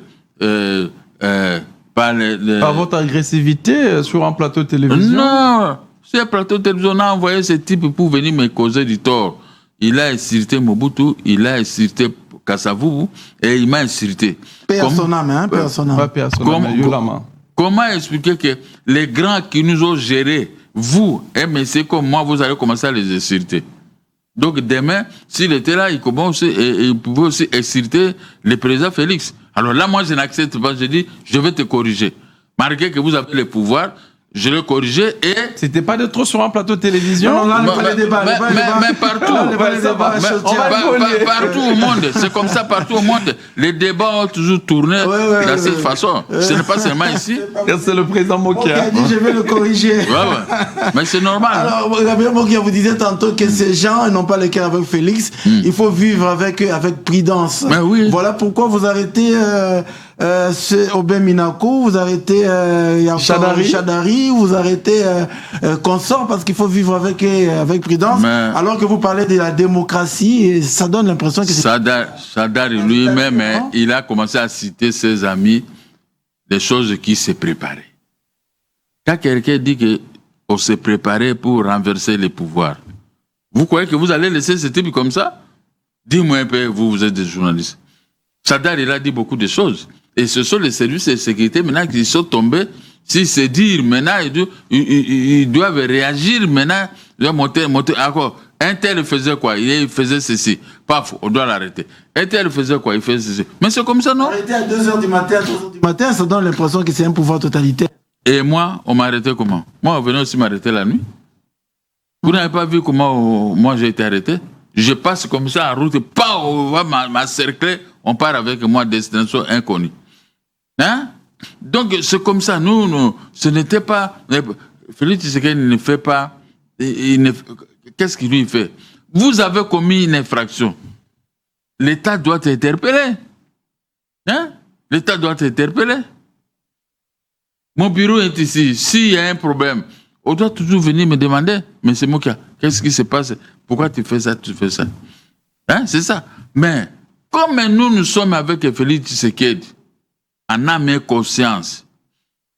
par votre agressivité sur un plateau de télévision? Non, sur un plateau de télévision, on a envoyé ce type pour venir me causer du tort. Il a insulté Mobutu, il a insulté Kassavubu et il m'a insulté. Comment expliquer que les grands qui nous ont gérés, vous, MSC comme moi, vous allez commencer à les insulter? Donc demain, s'il était là, il pouvait aussi insulter le président Félix. Alors là, moi, je n'accepte pas. Je dis, je vais te corriger. Malgré que vous avez le pouvoir, je l'ai corrigé et... C'était pas de trop sur un plateau de télévision. Non, là, pas les débats. Mais partout. Partout au monde. C'est comme ça partout au monde. Les débats ont toujours tourné de cette façon. Ce n'est pas seulement ici. C'est le président Mokia. Je vais le corriger. Mais c'est normal. Alors, Gabriel Mokia, vous disiez tantôt que ces gens n'ont pas le cœur avec Félix. Il faut vivre avec eux avec prudence. Voilà pourquoi vous arrêtez Aubin Minakou, vous arrêtez Chadari, vous arrêtez Consort, parce qu'il faut vivre avec prudence. Alors que vous parlez de la démocratie, et ça donne l'impression que c'est... Chadari lui-même, il a commencé à citer ses amis des choses qui se préparaient. Quand quelqu'un dit qu'on s'est préparé pour renverser les pouvoirs, vous croyez que vous allez laisser ce type comme ça? Dis-moi un peu, vous êtes des journalistes. Chadar, il a dit beaucoup de choses. Et ce sont les services de sécurité maintenant qui sont tombés. Si c'est dire maintenant, ils doivent réagir maintenant. Ils doivent monter. Encore. Un tel faisait quoi? Il faisait ceci. Paf, on doit l'arrêter. Un tel faisait quoi? Il faisait ceci. Mais c'est comme ça, non? Arrêter à 2h du matin, 3h du matin, ça donne l'impression que c'est un pouvoir totalitaire. Et moi, on m'a arrêté comment? Moi, on venait aussi m'arrêter la nuit. Vous n'avez pas vu comment moi j'ai été arrêté? Je passe comme ça en route, pas, on va m'encercler, on part avec moi à destination inconnue. Hein? Donc c'est comme ça, nous ce n'était pas... Félix Tshisekedi ne fait pas... Qu'est-ce qu'il lui fait? Vous avez commis une infraction. L'État doit t'interpeller. Hein? L'État doit t'interpeller. Mon bureau est ici. S'il y a un problème, on doit toujours venir me demander, mais c'est moi qui... Qu'est-ce qui se passe? Pourquoi tu fais ça, tu fais ça? Hein? C'est ça. Mais comme nous sommes avec Félix Tshisekedi, en âme et conscience,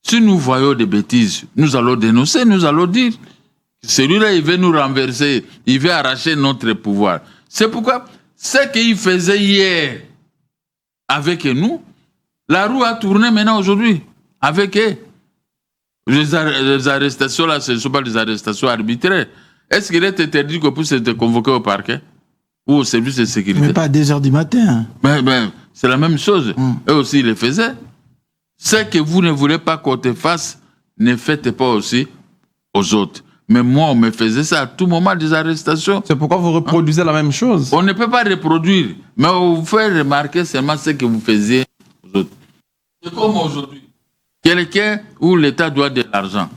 si nous voyons des bêtises, nous allons dénoncer, nous allons dire, celui-là, il veut nous renverser, il veut arracher notre pouvoir. C'est pourquoi ce qu'il faisait hier avec nous, la roue a tourné maintenant aujourd'hui avec eux. Les arrestations là, ce ne sont pas des arrestations arbitraires. Est-ce qu'il est interdit qu'on puisse être convoqué au parquet ou au service de sécurité? Mais pas à 2h du matin. C'est la même chose. Eux aussi, ils le faisaient. Ce que vous ne voulez pas qu'on te fasse, ne faites pas aussi aux autres. Mais moi, on me faisait ça à tout moment, des arrestations. C'est pourquoi vous reproduisez la même chose? On ne peut pas reproduire, mais on vous fait remarquer seulement ce que vous faisiez aux autres. C'est comme aujourd'hui. Quelqu'un où l'État doit de l'argent,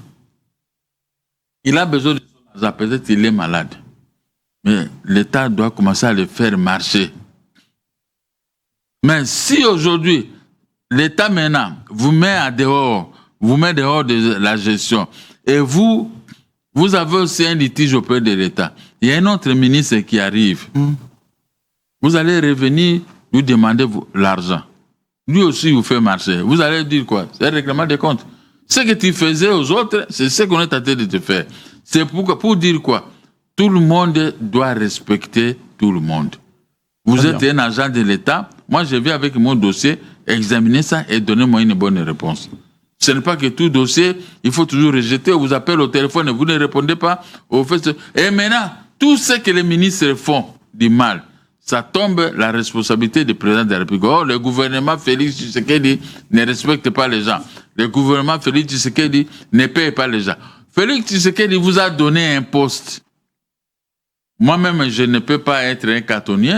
il a besoin de son argent, peut-être qu'il est malade. Mais l'État doit commencer à le faire marcher. Mais si aujourd'hui, l'État maintenant vous met dehors de la gestion, et vous avez aussi un litige auprès de l'État, il y a un autre ministre qui arrive, vous allez revenir lui demander l'argent. Lui aussi vous fait marcher. Vous allez dire quoi? C'est un règlement des comptes. Ce que tu faisais aux autres, c'est ce qu'on est tenté de te faire. C'est pour dire quoi? Tout le monde doit respecter tout le monde. Vous êtes un agent de l'État. Moi, je viens avec mon dossier, examiner ça et donner-moi une bonne réponse. Ce n'est pas que tout dossier, il faut toujours rejeter. On vous appelle au téléphone et vous ne répondez pas. Et maintenant, tout ce que les ministres font du mal, ça tombe la responsabilité du président de la République. Oh, le gouvernement Félix Tshisekedi ne respecte pas les gens. Le gouvernement Félix Tshisekedi ne paye pas les gens. Félix Tshisekedi vous a donné un poste. Moi-même, je ne peux pas être un cantonnier.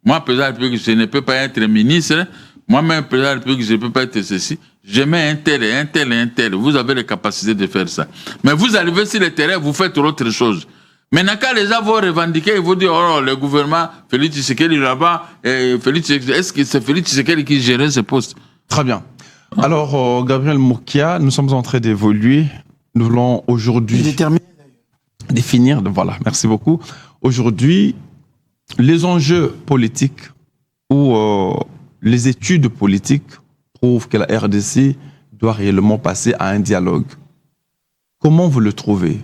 Moi, président de la République, je ne peux pas être ministre. Moi-même, président de la République, je ne peux pas être ceci. Je mets un tel. Vous avez les capacités de faire ça. Mais vous arrivez sur le terrain, vous faites autre chose. Maintenant, quand les gens vont revendiquer, ils vont dire, oh, le gouvernement, Félix Tshisekedi là-bas, est-ce que c'est Félix Tshisekedi qui gérait ce poste? Très bien. Alors, Gabriel Mokia, nous sommes en train d'évoluer. Nous voulons aujourd'hui définir, voilà, merci beaucoup. Aujourd'hui, les enjeux politiques ou les études politiques prouvent que la RDC doit réellement passer à un dialogue. Comment vous le trouvez?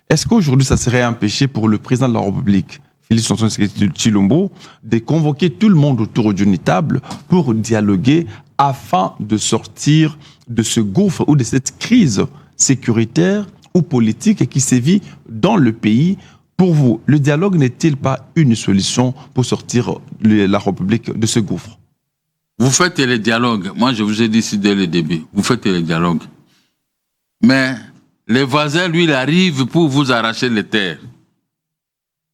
Est-ce qu'aujourd'hui, ça serait un péché pour le président de la République, Félix Antoine Tshilombo, de convoquer tout le monde autour d'une table pour dialoguer afin de sortir de ce gouffre ou de cette crise sécuritaire ou politique qui sévit dans le pays? Pour vous, le dialogue n'est-il pas une solution pour sortir la République de ce gouffre? Vous faites le dialogue. Moi, je vous ai dit ici dès le début, vous faites le dialogue. Mais les voisins, lui, il arrive pour vous arracher les terres.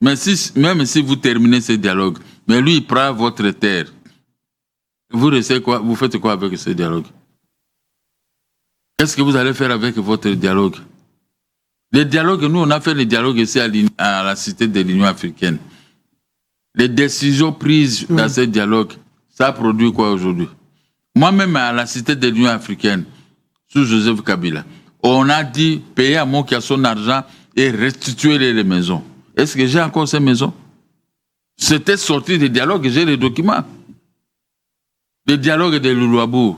Mais même si vous terminez ce dialogue, mais lui, il prend votre terre. Vous faites quoi avec ce dialogue? Qu'est-ce que vous allez faire avec votre dialogue? Les dialogues, nous, on a fait les dialogues ici à la Cité de l'Union africaine. Les décisions prises dans ce dialogue, ça a produit quoi aujourd'hui? Moi-même, à la Cité de l'Union africaine, sous Joseph Kabila, on a dit payer à mon qui a son argent et restituer les maisons. Est-ce que j'ai encore ces maisons? C'était sorti des dialogues, j'ai les documents. Les dialogues de Loulouabou,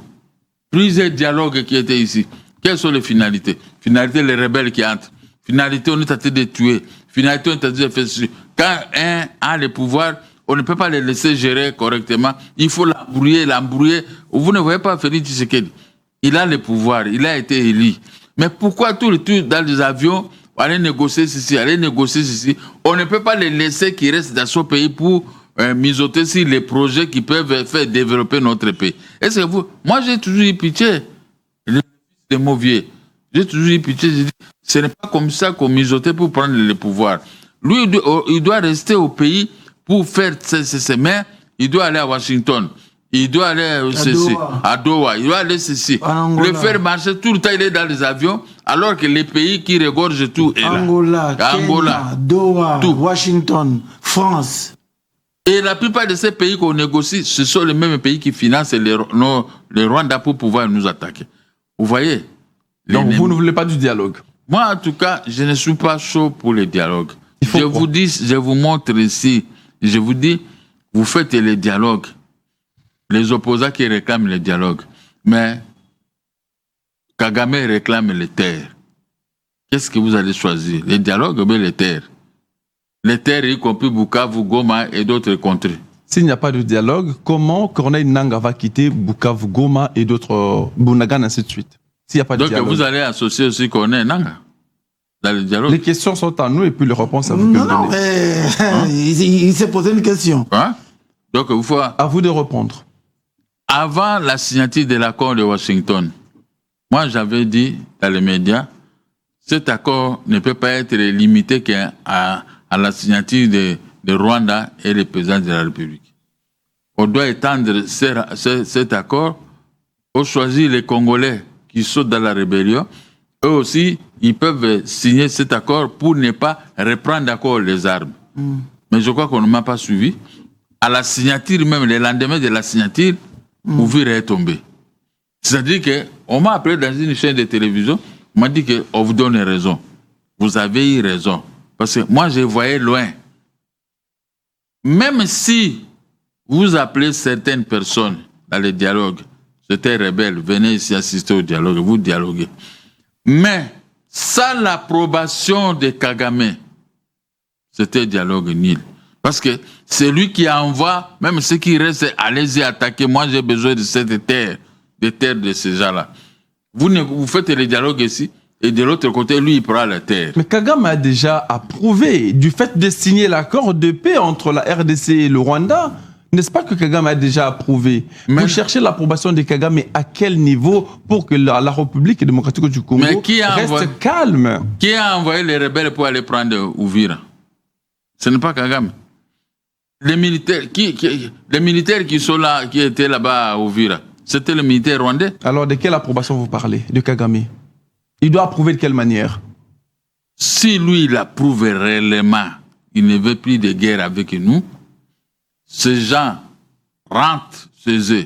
plusieurs dialogues qui étaient ici. Quelles sont les finalités? Finalité, les rebelles qui entrent. Finalité, on est en train de tuer. Finalité, on est en train de faire ceci. Quand un a le pouvoir, on ne peut pas les laisser gérer correctement. Il faut l'embrouiller. Vous ne voyez pas Félix Tshisekedi. Il a le pouvoir, il a été élu. Mais pourquoi tout le temps dans les avions, aller négocier ceci, on ne peut pas les laisser qu'ils restent dans son pays pour mijoter sur les projets qui peuvent faire développer notre pays. Est-ce que moi j'ai toujours eu pitié. De Mauvier. J'ai toujours eu pitié. J'ai dit, ce n'est pas comme ça qu'on mijotait pour prendre le pouvoir. Lui, il doit rester au pays pour faire ses mains. Il doit aller à Washington. Il doit aller à Doha. Il doit aller ceci. Le faire marcher tout le temps, il est dans les avions, alors que les pays qui regorgent tout est là. Angola, Kenya, Doha, tout. Washington, France. Et la plupart de ces pays qu'on négocie, ce sont les mêmes pays qui financent le Rwanda pour pouvoir nous attaquer. Vous voyez? Donc vous ne voulez pas du dialogue? Moi, en tout cas, je ne suis pas chaud pour le dialogue. Je vous montre ici, je vous dis, vous faites les dialogues. Les opposants qui réclament le dialogue. Mais Kagame réclame les terres. Qu'est-ce que vous allez choisir? Les dialogues ou bien les terres? Les terres, y compris Bukavu, Goma et d'autres contrées. S'il n'y a pas de dialogue, comment Corneille Nangaa va quitter Bukavu, Goma et d'autres, Bunagana, ainsi de suite? S'il n'y a pas de dialogue. Donc vous allez associer aussi Corneille Nangaa dans le dialogue? Les questions sont à nous et puis les réponses à vous. Non, il s'est posé une question. Hein? Donc il faut... À vous de répondre. Avant la signature de l'accord de Washington, moi j'avais dit dans les médias, cet accord ne peut pas être limité qu'à la signature de Rwanda et le président de la République. On doit étendre cet accord pour choisir les Congolais qui sont dans la rébellion. Eux aussi, ils peuvent signer cet accord pour ne pas reprendre encore les armes. Mais je crois qu'on ne m'a pas suivi. À la signature même, le lendemain de la signature, Ouvira est tombé. C'est-à-dire qu'on m'a appelé dans une chaîne de télévision, on m'a dit qu'on vous donne raison. Vous avez eu raison. Parce que moi, je voyais loin. Même si vous appelez certaines personnes dans les dialogues, c'était rebelle, venez ici assister au dialogue, vous dialoguez. Mais sans l'approbation de Kagame, c'était dialogue nul. Parce que c'est lui qui envoie, même ceux qui restent, allez-y attaquer, moi j'ai besoin de cette terre, des terres de ces gens-là. Vous faites les dialogues ici, et de l'autre côté, lui, il prend la terre. Mais Kagame a déjà approuvé du fait de signer l'accord de paix entre la RDC et le Rwanda. N'est-ce pas que Kagame a déjà approuvé? Vous cherchez l'approbation de Kagame à quel niveau pour que la République démocratique du Congo reste calme? Qui a envoyé les rebelles pour aller prendre Uvira? Ce n'est pas Kagame. Les militaires qui sont là, qui étaient là-bas à Uvira, c'était les militaires rwandais. Alors de quelle approbation vous parlez de Kagame? Il doit approuver de quelle manière? Si lui, il approuve réellement, il ne veut plus de guerre avec nous, ces gens rentrent chez eux.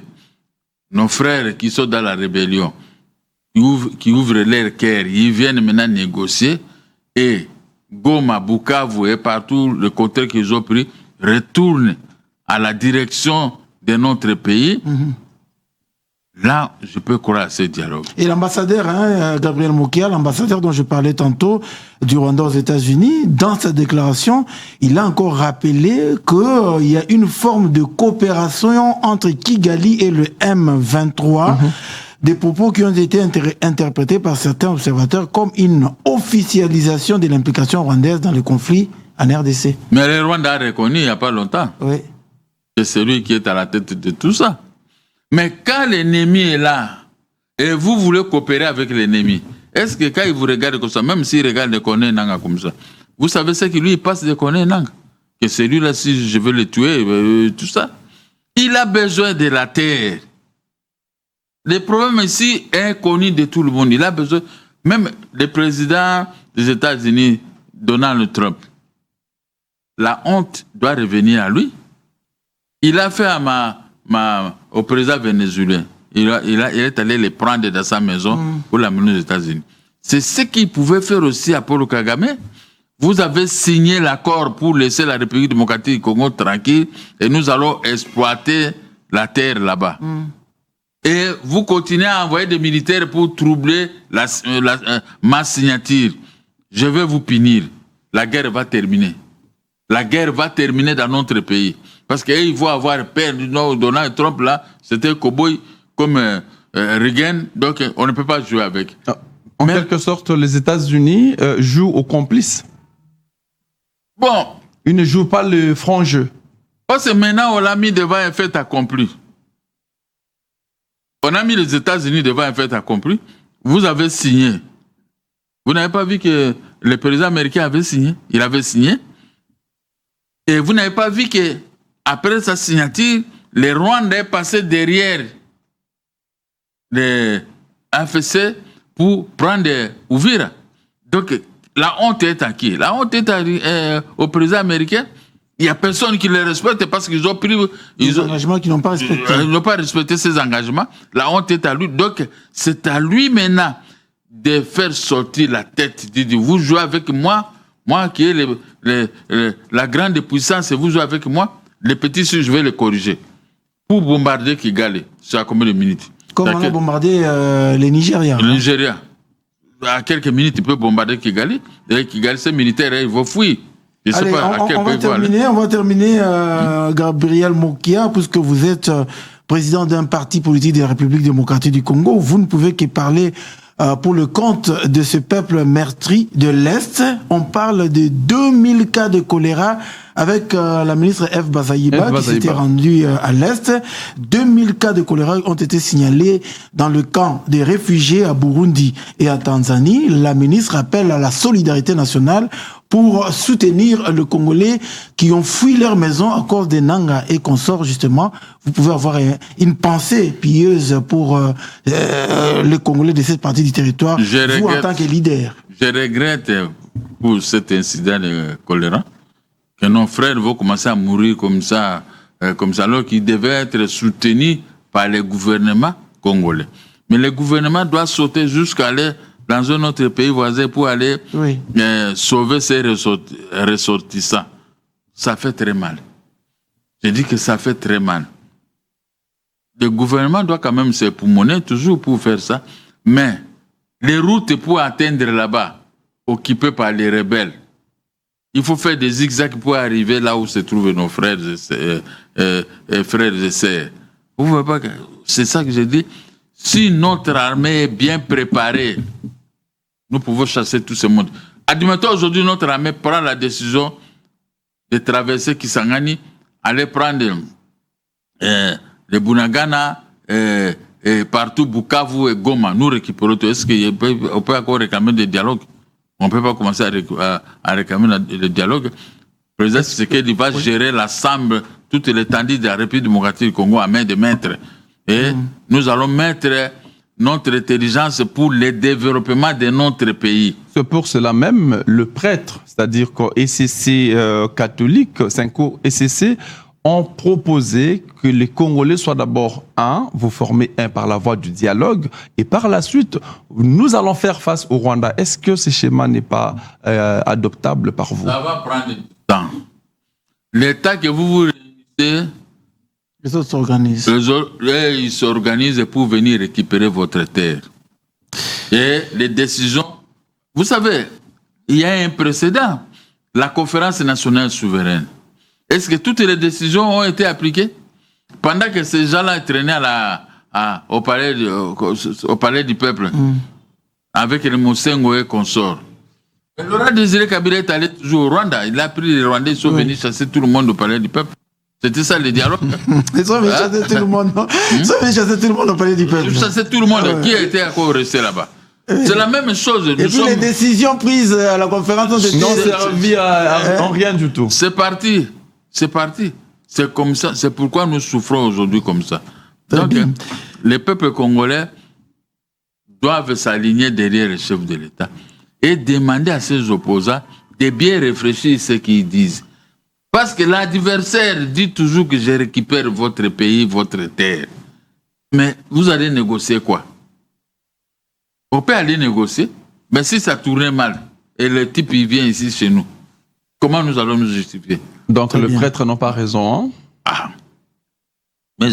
Nos frères qui sont dans la rébellion, qui ouvrent leur cœur, ils viennent maintenant négocier et Goma, Bukavu et partout le côté qu'ils ont pris retournent à la direction de notre pays. Là, je peux croire à ce dialogue. Et l'ambassadeur, Gabriel Mokia, l'ambassadeur dont je parlais tantôt du Rwanda aux États-Unis, dans sa déclaration, il a encore rappelé qu'il y a une forme de coopération entre Kigali et le M23, des propos qui ont été interprétés par certains observateurs comme une officialisation de l'implication rwandaise dans le conflit en RDC. Mais le Rwanda a reconnu il n'y a pas longtemps. Oui. C'est celui qui est à la tête de tout ça. Mais quand l'ennemi est là, et vous voulez coopérer avec l'ennemi, Est-ce que quand il vous regarde comme ça, même s'il regarde des Koné Nanga comme ça, vous savez ce qu'il lui passe des Koné Nanga? Que celui-là, si je veux le tuer, tout ça. Il a besoin de la terre. Le problème ici est connu de tout le monde. Il a besoin, même le président des États-Unis, Donald Trump, la honte doit revenir à lui. Il a fait au président vénézuélien. Il est allé les prendre dans sa maison pour l'amener aux États-Unis. C'est ce qu'il pouvait faire aussi à Paul Kagame. Vous avez signé l'accord pour laisser la République démocratique du Congo tranquille et nous allons exploiter la terre là-bas. Et vous continuez à envoyer des militaires pour troubler ma signature. Je vais vous punir. La guerre va terminer. La guerre va terminer dans notre pays. Parce qu'ils vont avoir peur. Donald Trump, là, c'était un cow-boy comme Reagan. Donc, on ne peut pas jouer avec. En quelque sorte, les États-Unis jouent aux complices. Bon. Ils ne jouent pas le franc jeu. Parce que maintenant, on l'a mis devant un fait accompli. On a mis les États-Unis devant un fait accompli. Vous avez signé. Vous n'avez pas vu que le président américain avait signé? Il avait signé. Et vous n'avez pas vu qu'après sa signature, les Rwandais passaient derrière les AFC pour prendre Uvira. Donc, la honte est à qui? La honte est au président américain. Il n'y a personne qui les respecte parce qu'ils ont pris des engagements qu'ils n'ont pas respectés. Ils n'ont pas respecté ces engagements. La honte est à lui. Donc, c'est à lui maintenant de faire sortir la tête. De dire, vous jouez avec moi, moi qui ai la grande puissance, et vous jouez avec moi, les petits, je vais les corriger. Pour bombarder Kigali, c'est à combien de minutes? Comme on a bombardé les Nigériens. Le Nigeria. À quelques minutes, il peut bombarder Kigali. Et Kigali, ces militaires, ils vont fuir. Je ne sais pas à quel pays on va terminer, Gabriel Mokia, puisque vous êtes président d'un parti politique de la République démocratique du Congo. Vous ne pouvez que parler pour le compte de ce peuple meurtri de l'Est. On parle de 2000 cas de choléra avec la ministre F. Bazaïba qui s'était rendue à l'Est. 2000 cas de choléra ont été signalés dans le camp des réfugiés à Burundi et à Tanzanie. La ministre appelle à la solidarité nationale pour soutenir les Congolais qui ont fui leur maison à cause des Nanga et consorts, justement. Vous pouvez avoir une pensée pieuse pour les Congolais de cette partie du territoire, vous en tant que leader. Je regrette pour cet incident de choléra que nos frères vont commencer à mourir comme ça alors qu'ils devaient être soutenus par les gouvernements congolais. Mais le gouvernement doit sauter jusqu'à aller dans un autre pays voisin pour aller sauver ses ressortissants. Ça fait très mal. Je dis que ça fait très mal. Le gouvernement doit quand même se poumonner toujours pour faire ça. Mais les routes pour atteindre là-bas, occupées par les rebelles, il faut faire des zigzags pour arriver là où se trouvent nos frères et sœurs. Vous voyez pas que c'est ça que je dis. Si notre armée est bien préparée, nous pouvons chasser tout ce monde. Admettons aujourd'hui notre armée prend la décision de traverser Kisangani, aller prendre le Bunagana, et partout Bukavu et Goma. Nous récupérons tout. Est-ce qu'on peut encore réclamer des dialogues? On ne peut pas commencer à réclamer le dialogue. Le président Tshisekedi va gérer l'ensemble, toute l'étendue de la République démocratique du Congo à main de maître. Et nous allons mettre notre intelligence pour le développement de notre pays. C'est pour cela même, le prêtre, c'est-à-dire que ECC catholique, Cinco ECC, ont proposé que les Congolais soient d'abord vous formez par la voie du dialogue, et par la suite, nous allons faire face au Rwanda. Est-ce que ce schéma n'est pas adoptable par vous? Ça va prendre du temps. L'État que vous réunissez, les autres s'organisent. Ils s'organisent pour venir récupérer votre terre. Et les décisions... Vous savez, il y a un précédent. La conférence nationale souveraine. Est-ce que toutes les décisions ont été appliquées? Pendant que ces gens-là traînaient au palais du peuple, avec les Moussengo et consorts. Laurent Désiré Kabila est allé toujours au Rwanda. Il a pris les Rwandais, ils sont venus chasser tout le monde au palais du peuple. C'était ça le dialogue. Ils sont venus chasser tout le monde, non? Ils sont venus chasser tout le monde au palais du peuple. Chasser tout le monde. Qui a été encore resté là-bas? C'est la même chose. Et puis les décisions prises à la conférence n'ont servi en rien du tout. C'est parti. C'est comme ça. C'est pourquoi nous souffrons aujourd'hui comme ça. Donc, les peuples congolais doivent s'aligner derrière le chef de l'État et demander à ses opposants de bien réfléchir ce qu'ils disent. Parce que l'adversaire dit toujours que je récupère votre pays, votre terre. Mais vous allez négocier quoi? On peut aller négocier, mais si ça tourne mal, et le type il vient ici chez nous, comment nous allons nous justifier? Donc le prêtre n'a pas raison. Hein? Mais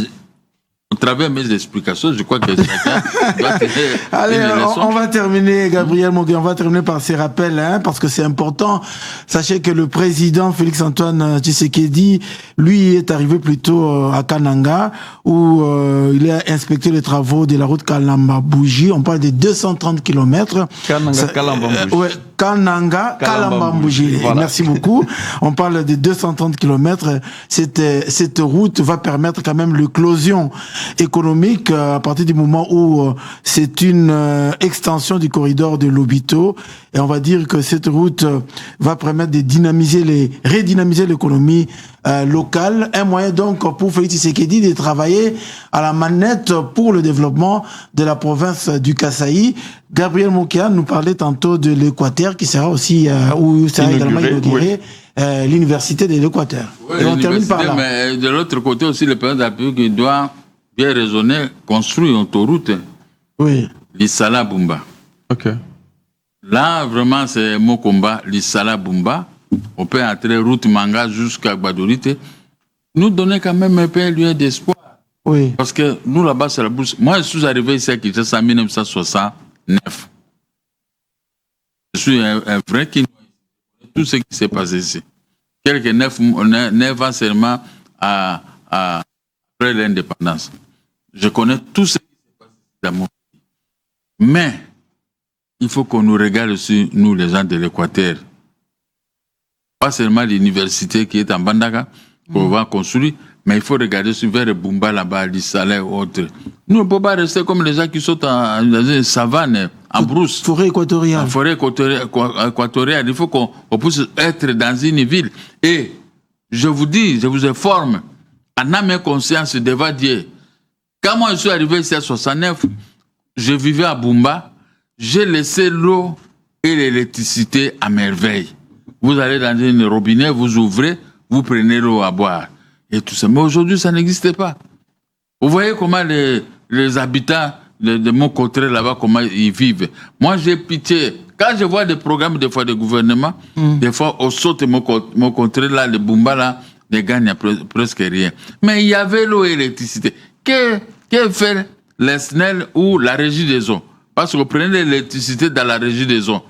à travers mes explications, je crois que chacun doit tenir. Allez, on va terminer, Gabriel Mogué, on va terminer par ces rappels, hein, parce que c'est important. Sachez que le président Félix-Antoine Tshisekedi, lui, est arrivé plutôt à Kananga, où il a inspecté les travaux de la route Kalamba-Bougie. On parle de 230 km. Kananga-Kalamba-Bougie. Ouais, Kananga-Kalamba-Bougie. Voilà. Merci beaucoup. On parle de 230 km. Cette route va permettre quand même l'éclosion économique à partir du moment où c'est une extension du corridor de Lobito, et on va dire que cette route va permettre de redynamiser l'économie locale. Un moyen donc pour Félix Tshisekedi de travailler à la manette pour le développement de la province du Kasaï. Gabriel Mokia nous parlait tantôt de l'Équateur qui sera aussi où sera également inauguré l'université de l'Équateur. Oui, et on termine par là. Mais de l'autre côté aussi, le président de la République doit bien raisonner, construire une autoroute. Oui. L'Issala Bumba. Ok. Là, vraiment, c'est mon combat. L'Issala Bumba. On peut entrer route Manga jusqu'à Gbadorite. Nous donner quand même un peu un lieu d'espoir. Oui. Parce que nous, là-bas, c'est la bourse. Moi, je suis arrivé ici à Kinshasa en 1969. Je suis un vrai qui tout ce qui s'est passé ici. Quelques 9 ans seulement après l'indépendance. Je connais tout ce qui s'est passé dans mon pays. Mais, il faut qu'on nous regarde aussi, nous, les gens de l'Équateur. Pas seulement l'université qui est en Bandaka, qu'on va construire, mais il faut regarder aussi vers Bumba là-bas, l'Issala et autres. Nous, on ne peut pas rester comme les gens qui sont dans une savane, en brousse. Forêt équatoriale. En forêt équatoriale. Il faut qu'on puisse être dans une ville. Et je vous dis, je vous informe, en âme et conscience devant Dieu. Quand moi je suis arrivé ici à 69, je vivais à Bumba, j'ai laissé l'eau et l'électricité à merveille. Vous allez dans un robinet, vous ouvrez, vous prenez l'eau à boire. Et tout ça. Mais aujourd'hui, ça n'existait pas. Vous voyez comment les habitants de mon côté là-bas, comment ils vivent. Moi, j'ai pitié. Quand je vois des programmes, des fois, de gouvernement, des fois, au saut de mon côté là, les Bumba là, les gars, il n'y a presque rien. Mais il y avait l'eau et l'électricité. Que fait les SNEL ou la régie des eaux? Parce que vous prenez l'électricité dans la régie des eaux.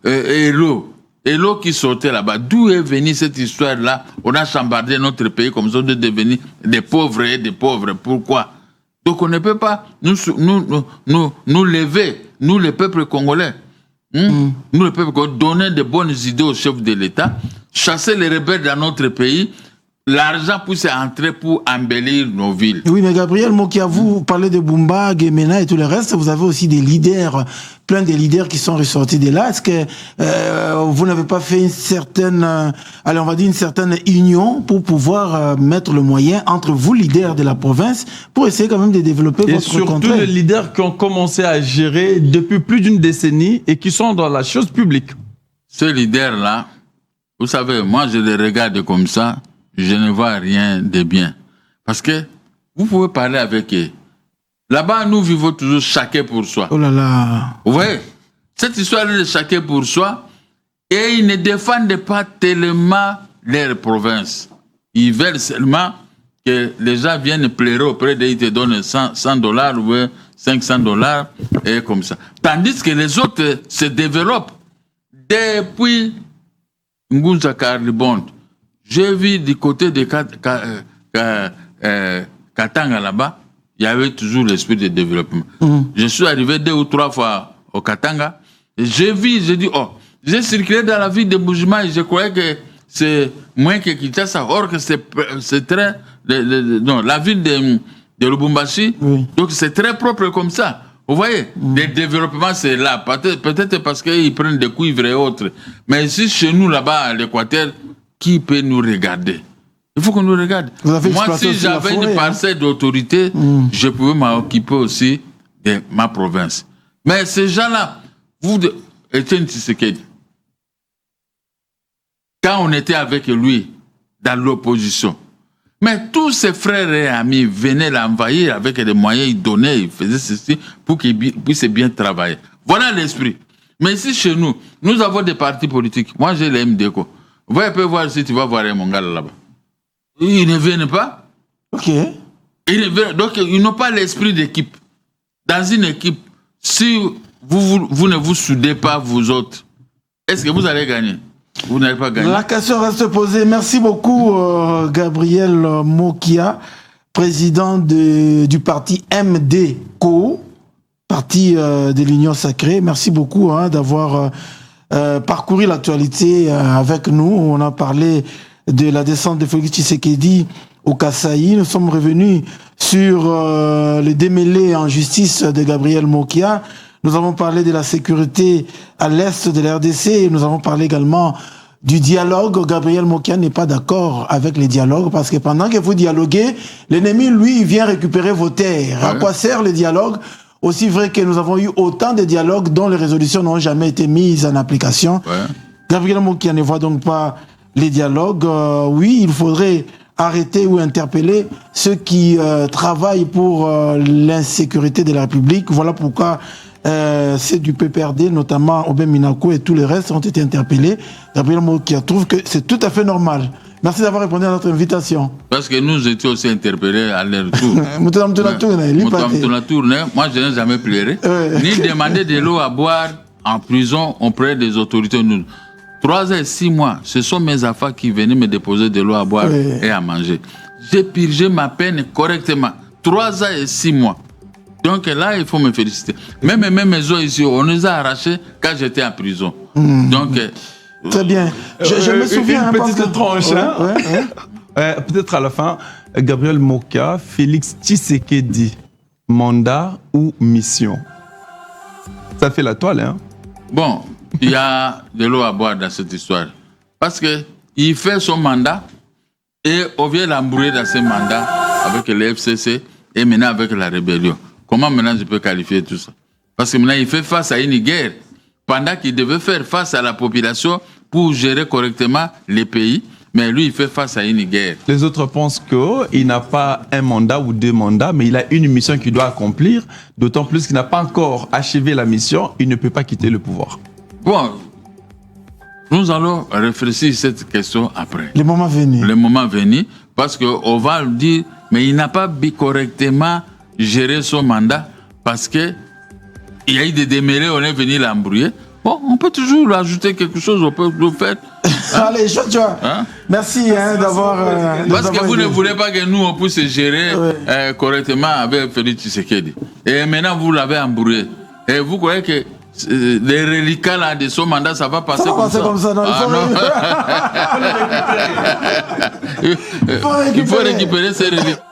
Et l'eau qui sortait là-bas. D'où est venue cette histoire-là? On a chambardé notre pays comme ça de devenir des pauvres et des pauvres. Pourquoi? Donc on ne peut pas nous lever, nous les peuples congolais. Nous les peuples congolais, donner de bonnes idées au chef de l'État, chasser les rebelles dans notre pays. L'argent puisse entrer pour embellir nos villes. Oui, mais Gabriel Mokia, vous parlez de Bumba, Gemena et tout le reste. Vous avez aussi des leaders, plein de leaders qui sont ressortis de là. Est-ce que vous n'avez pas fait une certaine, allez, on va dire une certaine union pour pouvoir mettre le moyen entre vous, leaders de la province, pour essayer quand même de développer votre contrée? Et surtout les leaders qui ont commencé à gérer depuis plus d'une décennie et qui sont dans la chose publique. Ces leaders-là, vous savez, moi je les regarde comme ça. Je ne vois rien de bien. Parce que vous pouvez parler avec eux. Là-bas, nous vivons toujours chacun pour soi. Oh là là. Vous voyez, cette histoire de chacun pour soi, et ils ne défendent pas tellement leur province. Ils veulent seulement que les gens viennent pleurer auprès d'eux, ils te donnent $100 ou $500 et comme ça. Tandis que les autres se développent depuis Ngunza Karlibond. J'ai vu du côté de Katanga là-bas, il y avait toujours l'esprit de développement. Je suis arrivé 2 ou 3 fois au Katanga, et j'ai dit, j'ai circulé dans la ville de Boujima et je croyais que c'est moins que Kinshasa, or que c'est très... non, la ville de Lubumbashi, donc c'est très propre comme ça. Vous voyez, le développement, c'est là. Peut-être parce qu'ils prennent des cuivres et autres. Mais ici, chez nous, là-bas, à l'Équateur, qui peut nous regarder? Il faut qu'on nous regarde. Moi, si j'avais une parcelle d'autorité, je pouvais m'occuper aussi de ma province. Mais ces gens-là, Etienne Tshisekedi, quand on était avec lui dans l'opposition, mais tous ses frères et amis venaient l'envahir avec des moyens, ils donnaient, ils faisaient ceci pour qu'il puisse bien travailler. Voilà l'esprit. Mais ici, chez nous, nous avons des partis politiques. Moi, j'ai les MDECO. Vous pouvez voir si tu vas voir mon gars là-bas. Ils ne viennent pas. Ok. Donc, ils n'ont pas l'esprit d'équipe. Dans une équipe, si vous ne vous soudez pas, vous autres, est-ce que vous allez gagner? Vous n'allez pas gagner. La question reste posée. Merci beaucoup, Gabriel Mokia, président du parti MDECO, parti de l'Union Sacrée. Merci beaucoup d'avoir parcouru l'actualité avec nous. On a parlé de la descente de Félix Tshisekedi au Kasaï. Nous sommes revenus sur le démêlé en justice de Gabriel Mokia. Nous avons parlé de la sécurité à l'est de la RDC et nous avons parlé également du dialogue. Gabriel Mokia n'est pas d'accord avec les dialogues parce que pendant que vous dialoguez, l'ennemi, lui, vient récupérer vos terres. Ouais. À quoi sert le dialogue? Aussi vrai que nous avons eu autant de dialogues dont les résolutions n'ont jamais été mises en application. Ouais. Gabriel Mokia ne voit donc pas les dialogues. Oui, il faudrait arrêter ou interpeller ceux qui travaillent pour l'insécurité de la République. Voilà pourquoi c'est du PPRD, notamment Aubin Minakou et tous les restes ont été interpellés. Gabriel Mokia trouve que c'est tout à fait normal. Merci d'avoir répondu à notre invitation. Parce que nous étions aussi interpellés à leur tour. Moi, je n'ai jamais pleuré, ni demandé de l'eau à boire en prison auprès des autorités. 3 ans et 6 mois, ce sont mes affaires qui venaient me déposer de l'eau à boire et à manger. J'ai purgé ma peine correctement. 3 ans et 6 mois. Donc là, il faut me féliciter. Même mes maisons ici, on nous a arrachées quand j'étais en prison. Donc, très bien. Je me souviens... Une petite tranche. Peut-être à la fin, Gabriel Mokia, Félix Tshisekedi, mandat ou mission? Ça fait la toile, hein? Bon, il y a de l'eau à boire dans cette histoire. Parce qu'il fait son mandat et on vient l'embrouiller dans ce mandat avec le FCC et maintenant avec la rébellion. Comment maintenant je peux qualifier tout ça? Parce que maintenant il fait face à une guerre pendant qu'il devait faire face à la population pour gérer correctement les pays. Mais lui, il fait face à une guerre. Les autres pensent qu'il n'a pas un mandat ou 2 mandats, mais il a une mission qu'il doit accomplir. D'autant plus qu'il n'a pas encore achevé la mission, il ne peut pas quitter le pouvoir. Bon, nous allons réfléchir à cette question après. Le moment venu. Le moment venu, parce qu'on va le dire, mais il n'a pas correctement géré son mandat, parce qu'il y a eu des démêlés, on est venu l'embrouiller. Bon, on peut toujours ajouter quelque chose, on peut le faire. Allez, tu vois. Merci d'avoir... parce que vous ne voulez pas que nous, on puisse gérer correctement avec Félix Tshisekedi. Et maintenant, vous l'avez embrouillé. Et vous croyez que les reliquats là, de son mandat, ça va passer comme ça? Non, il faut récupérer ces reliquats.